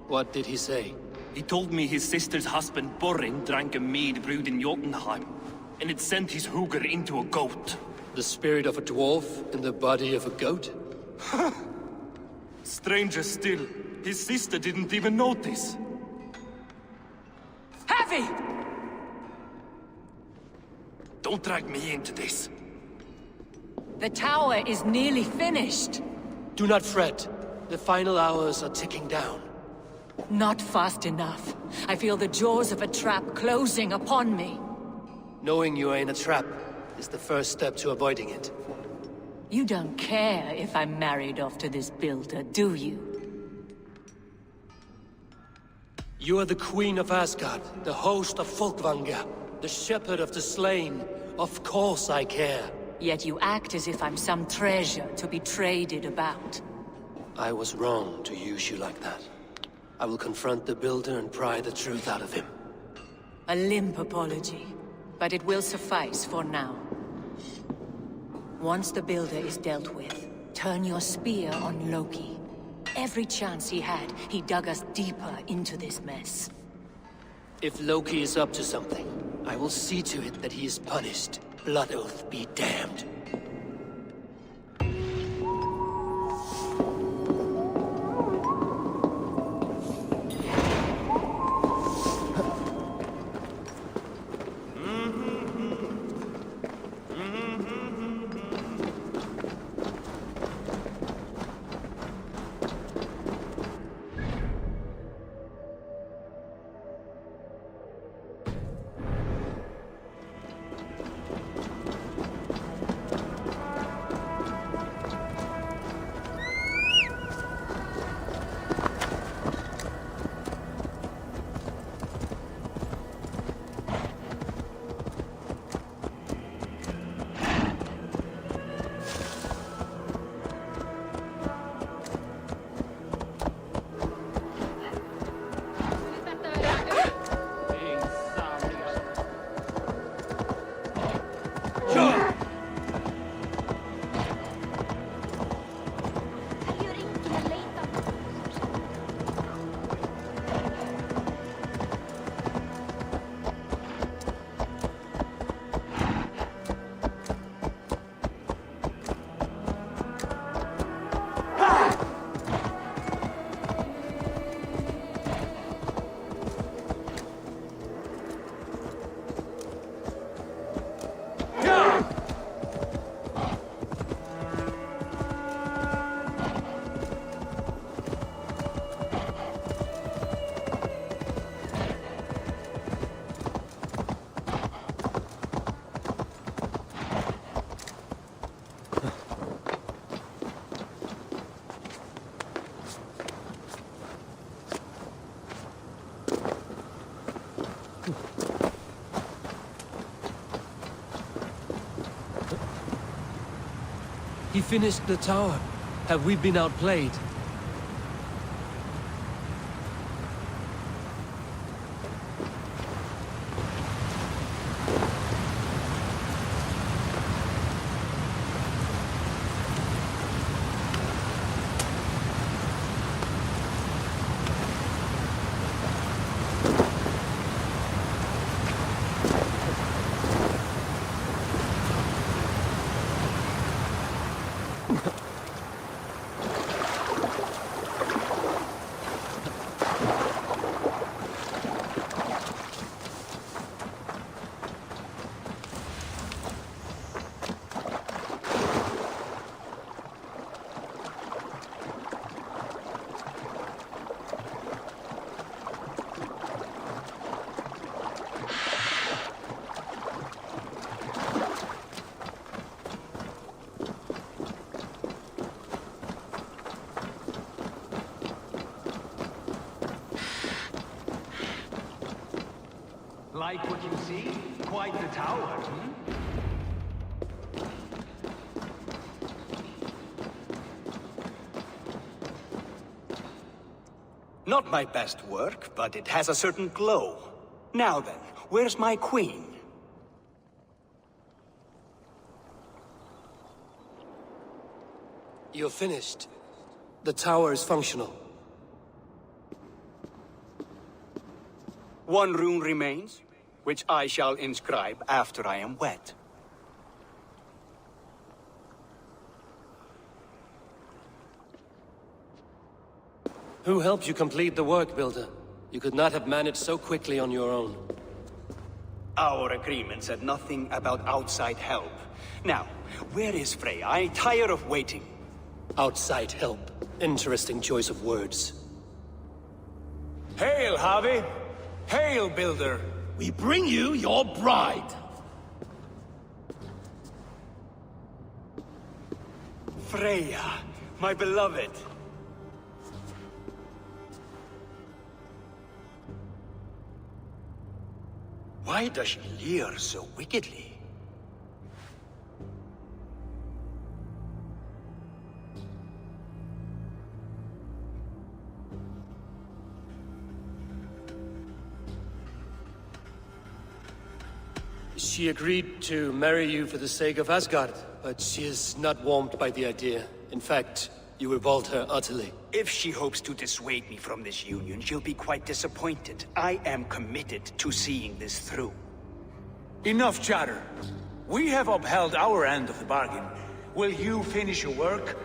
What did he say? He told me his sister's husband Borin drank a mead brewed in Jotunheim, and it sent his Hugr into a goat. The spirit of a dwarf in the body of a goat? Stranger still, his sister didn't even notice. Heavy! Don't drag me into this. The tower is nearly finished. Do not fret. The final hours are ticking down. Not fast enough. I feel the jaws of a trap closing upon me. Knowing you are in a trap is the first step to avoiding it. You don't care if I'm married off to this builder, do you? You are the Queen of Asgard, the host of Folkvanga, the shepherd of the slain. Of course I care. Yet you act as if I'm some treasure to be traded about. I was wrong to use you like that. I will confront the builder and pry the truth out of him. A limp apology, but it will suffice for now. Once the builder is dealt with, turn your spear on Loki. Every chance he had, he dug us deeper into this mess. If Loki is up to something, I will see to it that he is punished. Blood Oath be damned. He finished the tower. Have we been outplayed? Like what you see? Quite the tower, hmm? Not my best work, but it has a certain glow. Now then, where's my queen? You're finished. The tower is functional. One rune remains, which I shall inscribe after I am wed. Who helped you complete the work, Builder? You could not have managed so quickly on your own. Our agreement said nothing about outside help. Now, where is Freya? I'm tired of waiting. Outside help. Interesting choice of words. Hail, Harvey! Hail, Builder! We bring you your bride! Freya, my beloved. Why does she leer so wickedly? She agreed to marry you for the sake of Asgard, but she is not warmed by the idea. In fact, you revolt her utterly. If she hopes to dissuade me from this union, she'll be quite disappointed. I am committed to seeing this through. Enough chatter. We have upheld our end of the bargain. Will you finish your work?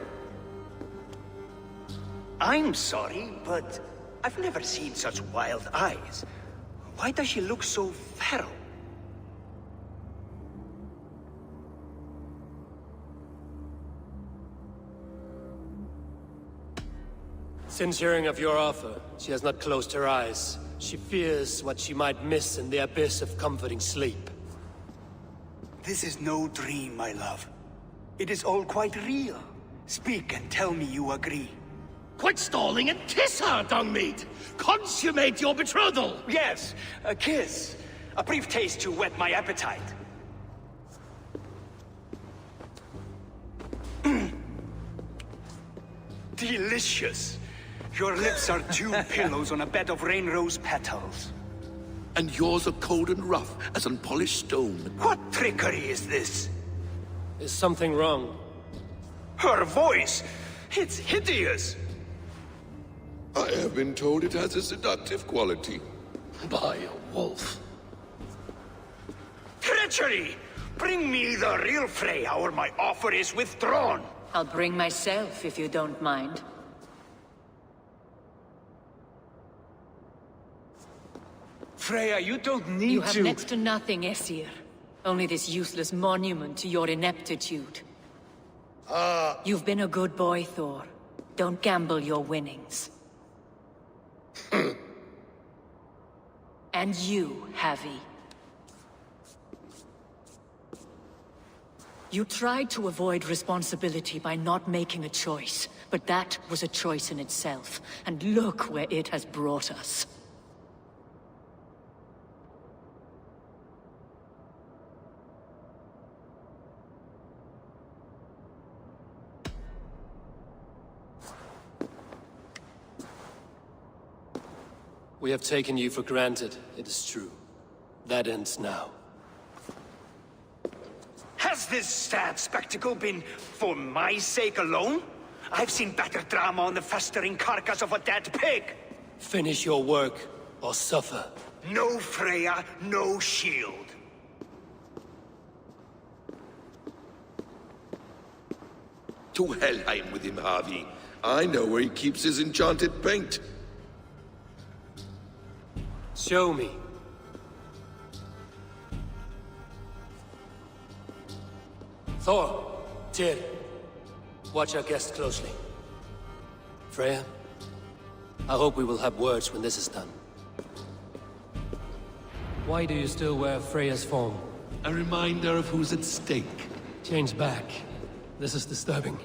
I'm sorry, but I've never seen such wild eyes. Why does she look so feral? Since hearing of your offer, she has not closed her eyes. She fears what she might miss in the abyss of comforting sleep. This is no dream, my love. It is all quite real. Speak and tell me you agree. Quit stalling and kiss her, Dungmeat! Consummate your betrothal! Yes, a kiss. A brief taste to whet my appetite. Delicious. Your lips are two pillows on a bed of rain rose petals. And yours are cold and rough as unpolished stone. What trickery is this? Is something wrong? Her voice! It's hideous! I have been told it has a seductive quality. By a wolf. Treachery! Bring me the real Freya or my offer is withdrawn! I'll bring myself if you don't mind. Freya, you don't need You have to... next to nothing, Aesir. Only this useless monument to your ineptitude. You've been a good boy, Thor. Don't gamble your winnings. And you, Havi. You tried to avoid responsibility by not making a choice, but that was a choice in itself, and look where it has brought us. We have taken you for granted, it is true. That ends now. Has this sad spectacle been for my sake alone? I've seen better drama on the festering carcass of a dead pig! Finish your work, or suffer. No Freya, no shield. To Helheim with him, Harvey. I know where he keeps his enchanted paint. Show me. Thor, Tyr, watch our guest closely. Freya, I hope we will have words when this is done. Why do you still wear Freya's form? A reminder of who's at stake. Change back. This is disturbing.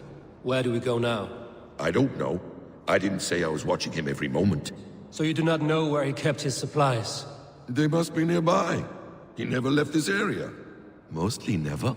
Where do we go now? I don't know. I didn't say I was watching him every moment. So you do not know where he kept his supplies? They must be nearby. He never left this area. Mostly never.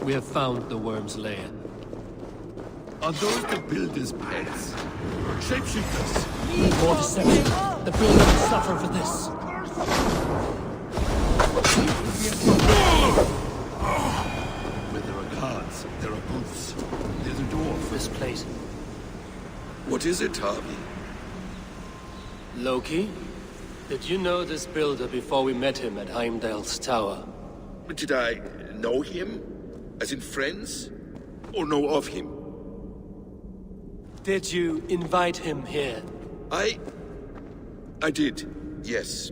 We have found the worm's lair. Are those the builder's pets? Shapeshifters! More deception. The builder will suffer for this. Where there are guards, there are booths. There's a door. This place. What is it, Harvey? Loki? Did you know this builder before we met him at Heimdall's tower? Did I know him? As in friends? Or know of him? Did you invite him here? I did, yes.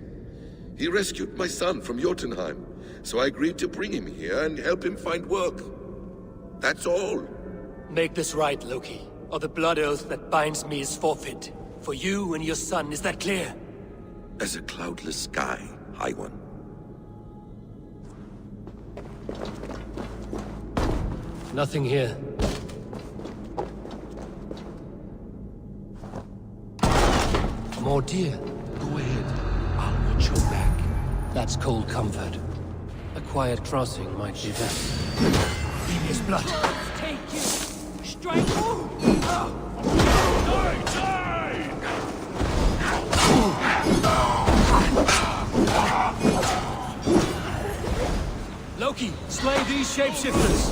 He rescued my son from Jotunheim, so I agreed to bring him here and help him find work. That's all. Make this right, Loki, or the blood oath that binds me is forfeit. For you and your son, is that clear? As a cloudless sky, High One. Nothing here. More deer. Go ahead. I'll watch your back. That's cold comfort. A quiet crossing might be best. Devious blood. Take you! Strike! Loki, slay these shapeshifters!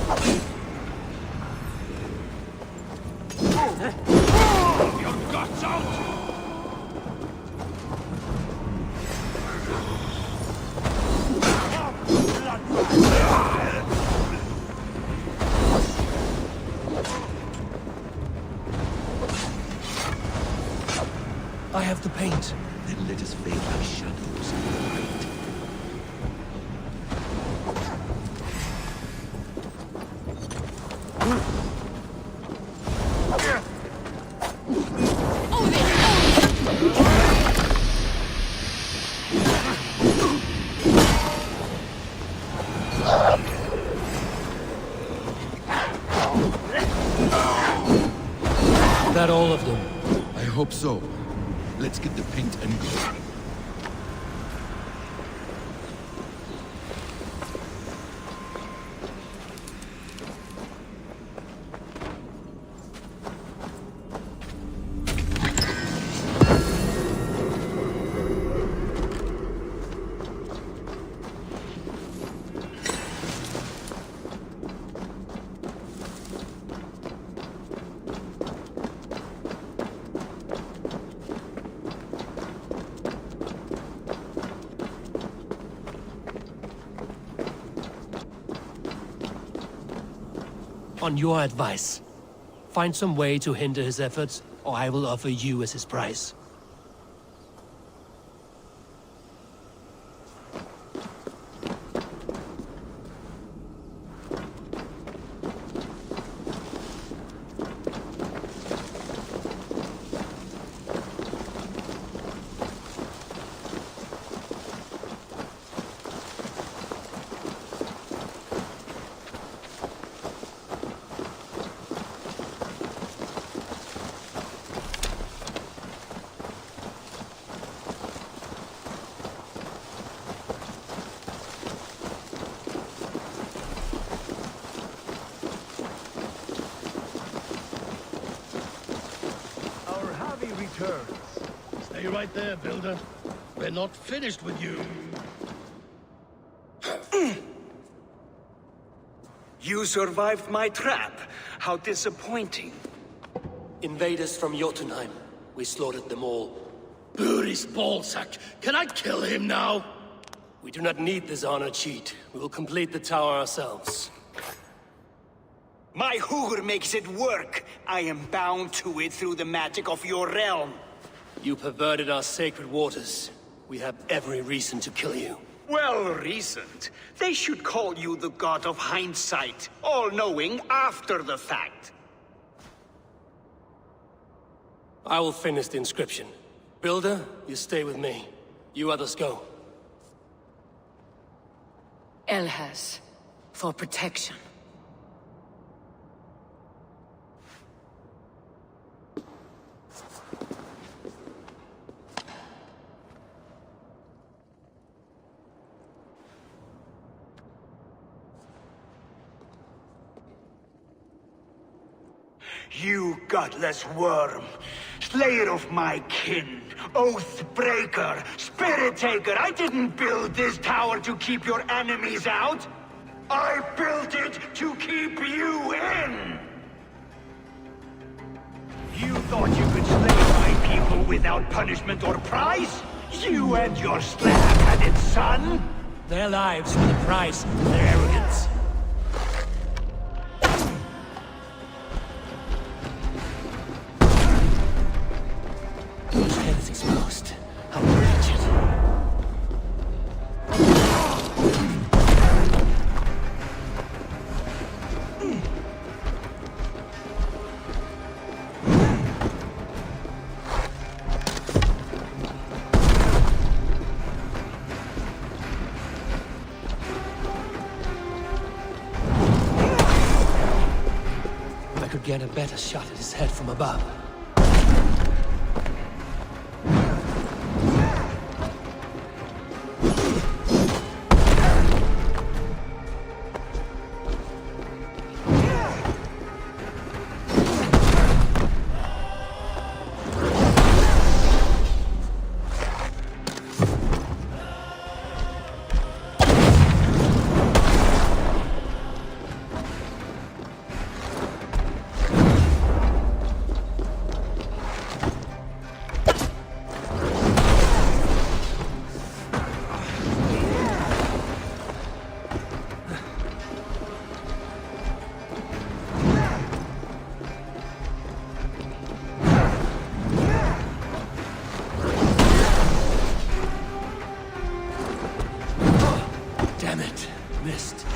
Your guts out! I have the paint. Then let us fade like shadows in the night. That all of them? I hope so. Let's get the paint and go. On your advice, find some way to hinder his efforts, or I will offer you as his prize. Stay right there, Builder. We're not finished with you. You survived my trap. How disappointing. Invaders from Jotunheim. We slaughtered them all. Buri's ballsack. Can I kill him now? We do not need this honor cheat. We will complete the tower ourselves. My Hugur makes it work. I am bound to it through the magic of your realm. You perverted our sacred waters. We have every reason to kill you. Well reasoned. They should call you the god of hindsight, all-knowing after the fact. I will finish the inscription. Builder, you stay with me. You others go. Elhas, for protection. You godless worm, slayer of my kin, oath breaker, spirit taker, I didn't build this tower to keep your enemies out. I built it to keep you in! You thought you could slay my people without punishment or prize? You and your slab-headed son? Their lives were the price of their arrogance. Whose head is exposed? How wretched. I could get a better shot at his head from above. Damn it. Missed.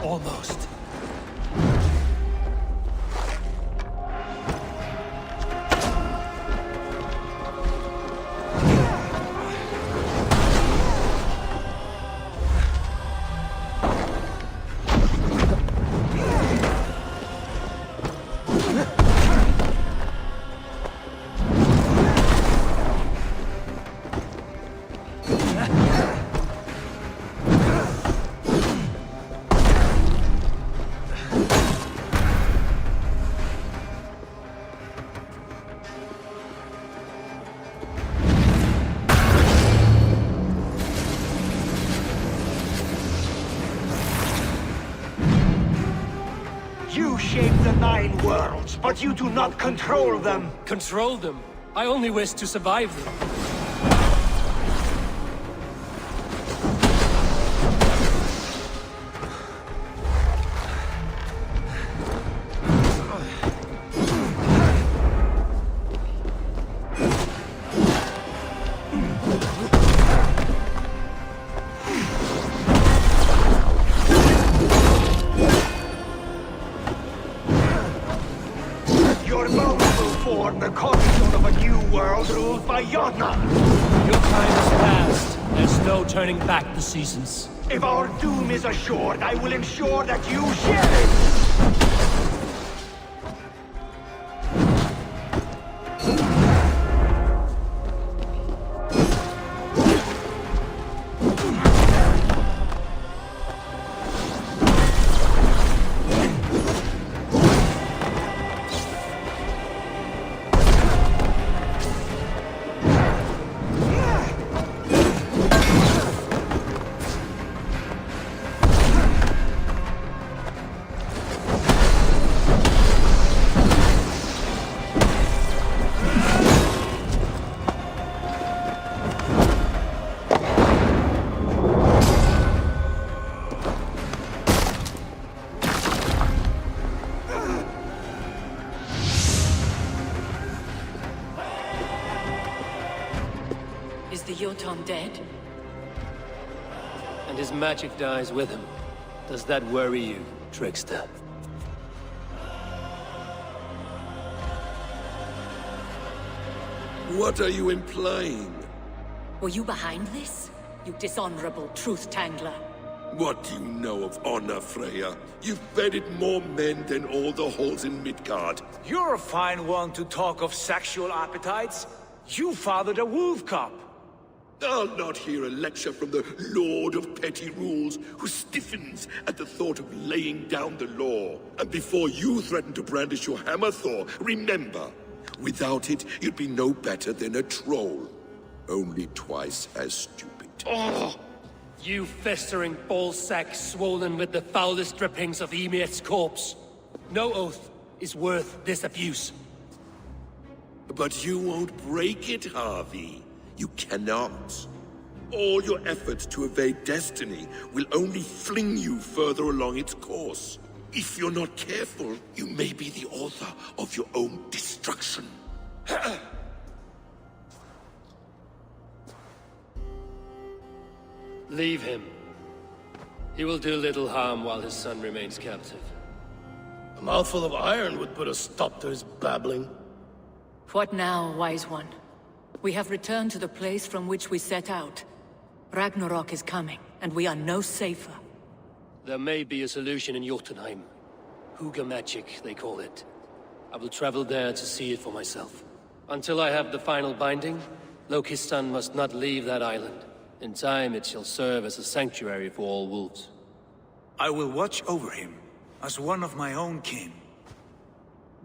Almost. You shape the 9 worlds, but you do not control them. Control them? I only wish to survive them. Your mouth will form the cornerstone of a new world ruled by Yodna! Your time has passed. There's no turning back the seasons. If our doom is assured, I will ensure that you share it! Is the Jotun dead? And his magic dies with him. Does that worry you, trickster? What are you implying? Were you behind this? You dishonorable truth-tangler. What do you know of honor, Freya? You've bedded more men than all the halls in Midgard. You're a fine one to talk of sexual appetites. You fathered a wolf cub. I'll not hear a lecture from the Lord of Petty Rules, who stiffens at the thought of laying down the law. And before you threaten to brandish your hammer, Thor, remember, without it, you'd be no better than a troll. Only twice as stupid. Oh! You festering ballsack swollen with the foulest drippings of Ymir's corpse. No oath is worth this abuse. But you won't break it, Harvey. You cannot. All your efforts to evade destiny will only fling you further along its course. If you're not careful, you may be the author of your own destruction. Leave him. He will do little harm while his son remains captive. A mouthful of iron would put a stop to his babbling. What now, wise one? We have returned to the place from which we set out. Ragnarok is coming, and we are no safer. There may be a solution in Jotunheim. Hugger magic, they call it. I will travel there to see it for myself. Until I have the final binding, Loki's son must not leave that island. In time, it shall serve as a sanctuary for all wolves. I will watch over him, as one of my own kin.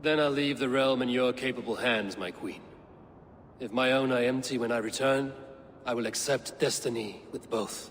Then I'll leave the realm in your capable hands, my queen. If my own are empty when I return, I will accept destiny with both.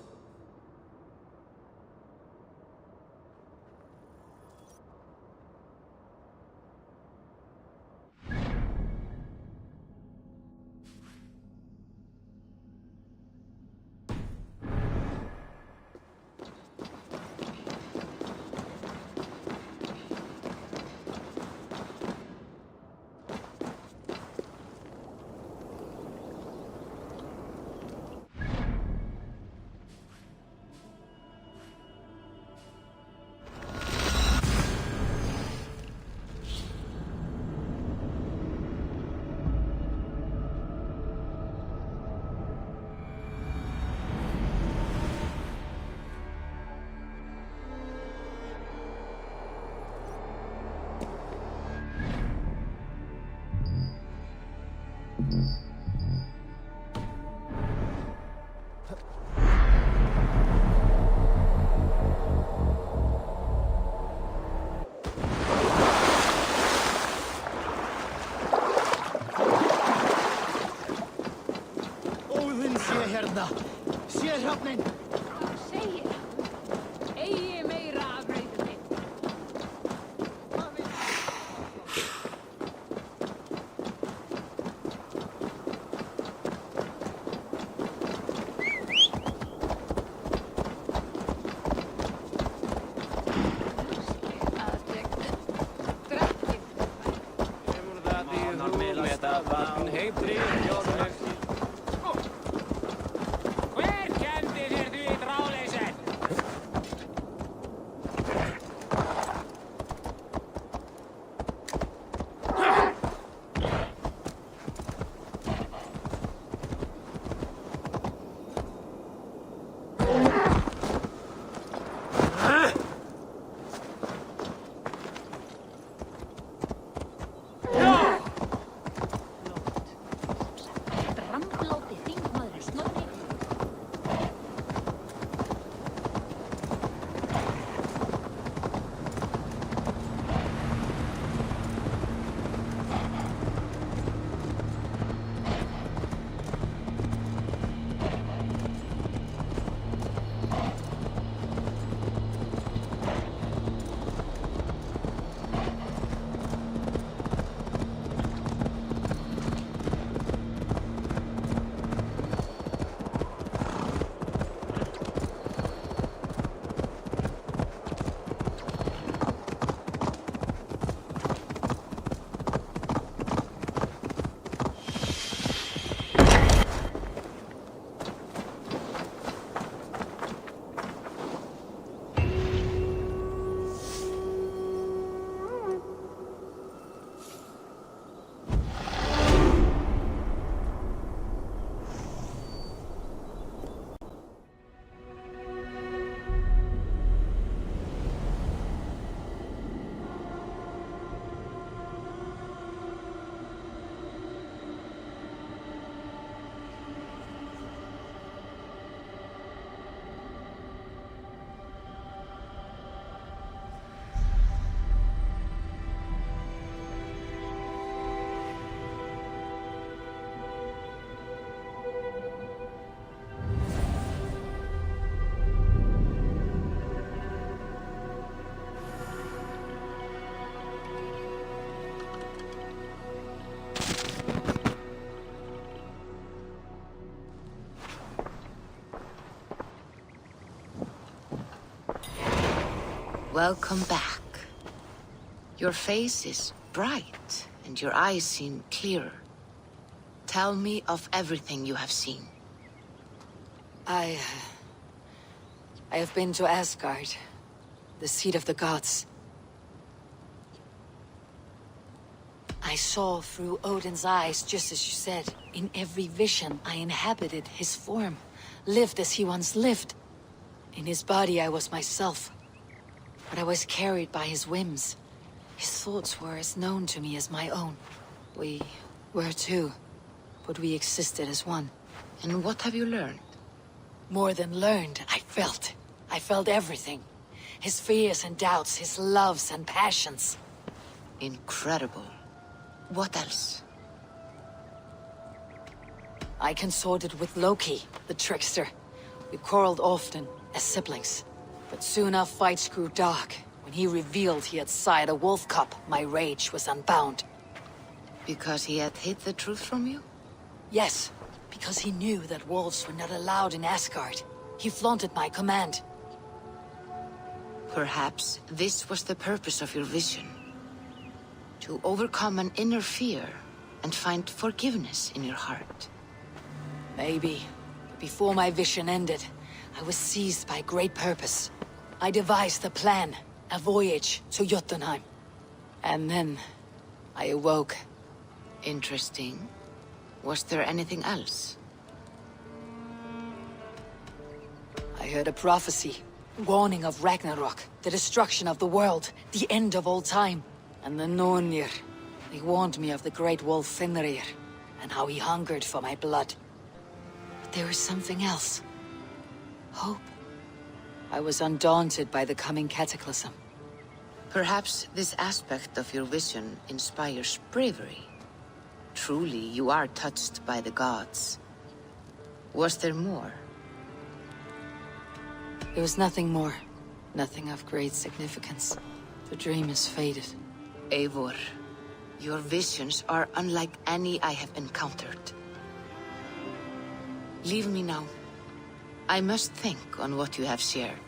Welcome back. Your face is bright, and your eyes seem clearer. Tell me of everything you have seen. I have been to Asgard, the seat of the gods. I saw through Odin's eyes, just as you said. In every vision, I inhabited his form, lived as he once lived. In his body, I was myself. But I was carried by his whims. His thoughts were as known to me as my own. We were two, but we existed as one. And what have you learned? More than learned, I felt. I felt everything. His fears and doubts, his loves and passions. Incredible. What else? I consorted with Loki, the trickster. We quarreled often, as siblings. But soon our fights grew dark. When he revealed he had sired a wolf cub, my rage was unbound. Because he had hid the truth from you? Yes, because he knew that wolves were not allowed in Asgard. He flaunted my command. Perhaps this was the purpose of your vision. To overcome an inner fear and find forgiveness in your heart. Maybe. But before my vision ended, I was seized by great purpose. I devised a plan, a voyage to Jotunheim. And then, I awoke. Interesting. Was there anything else? I heard a prophecy, warning of Ragnarok, the destruction of the world, the end of all time. And the Nornir, they warned me of the great wolf Fenrir, and how he hungered for my blood. But there was something else. Hope. I was undaunted by the coming cataclysm. Perhaps this aspect of your vision inspires bravery. Truly, you are touched by the gods. Was there more? There was nothing more. Nothing of great significance. The dream is faded. Eivor, your visions are unlike any I have encountered. Leave me now. I must think on what you have shared.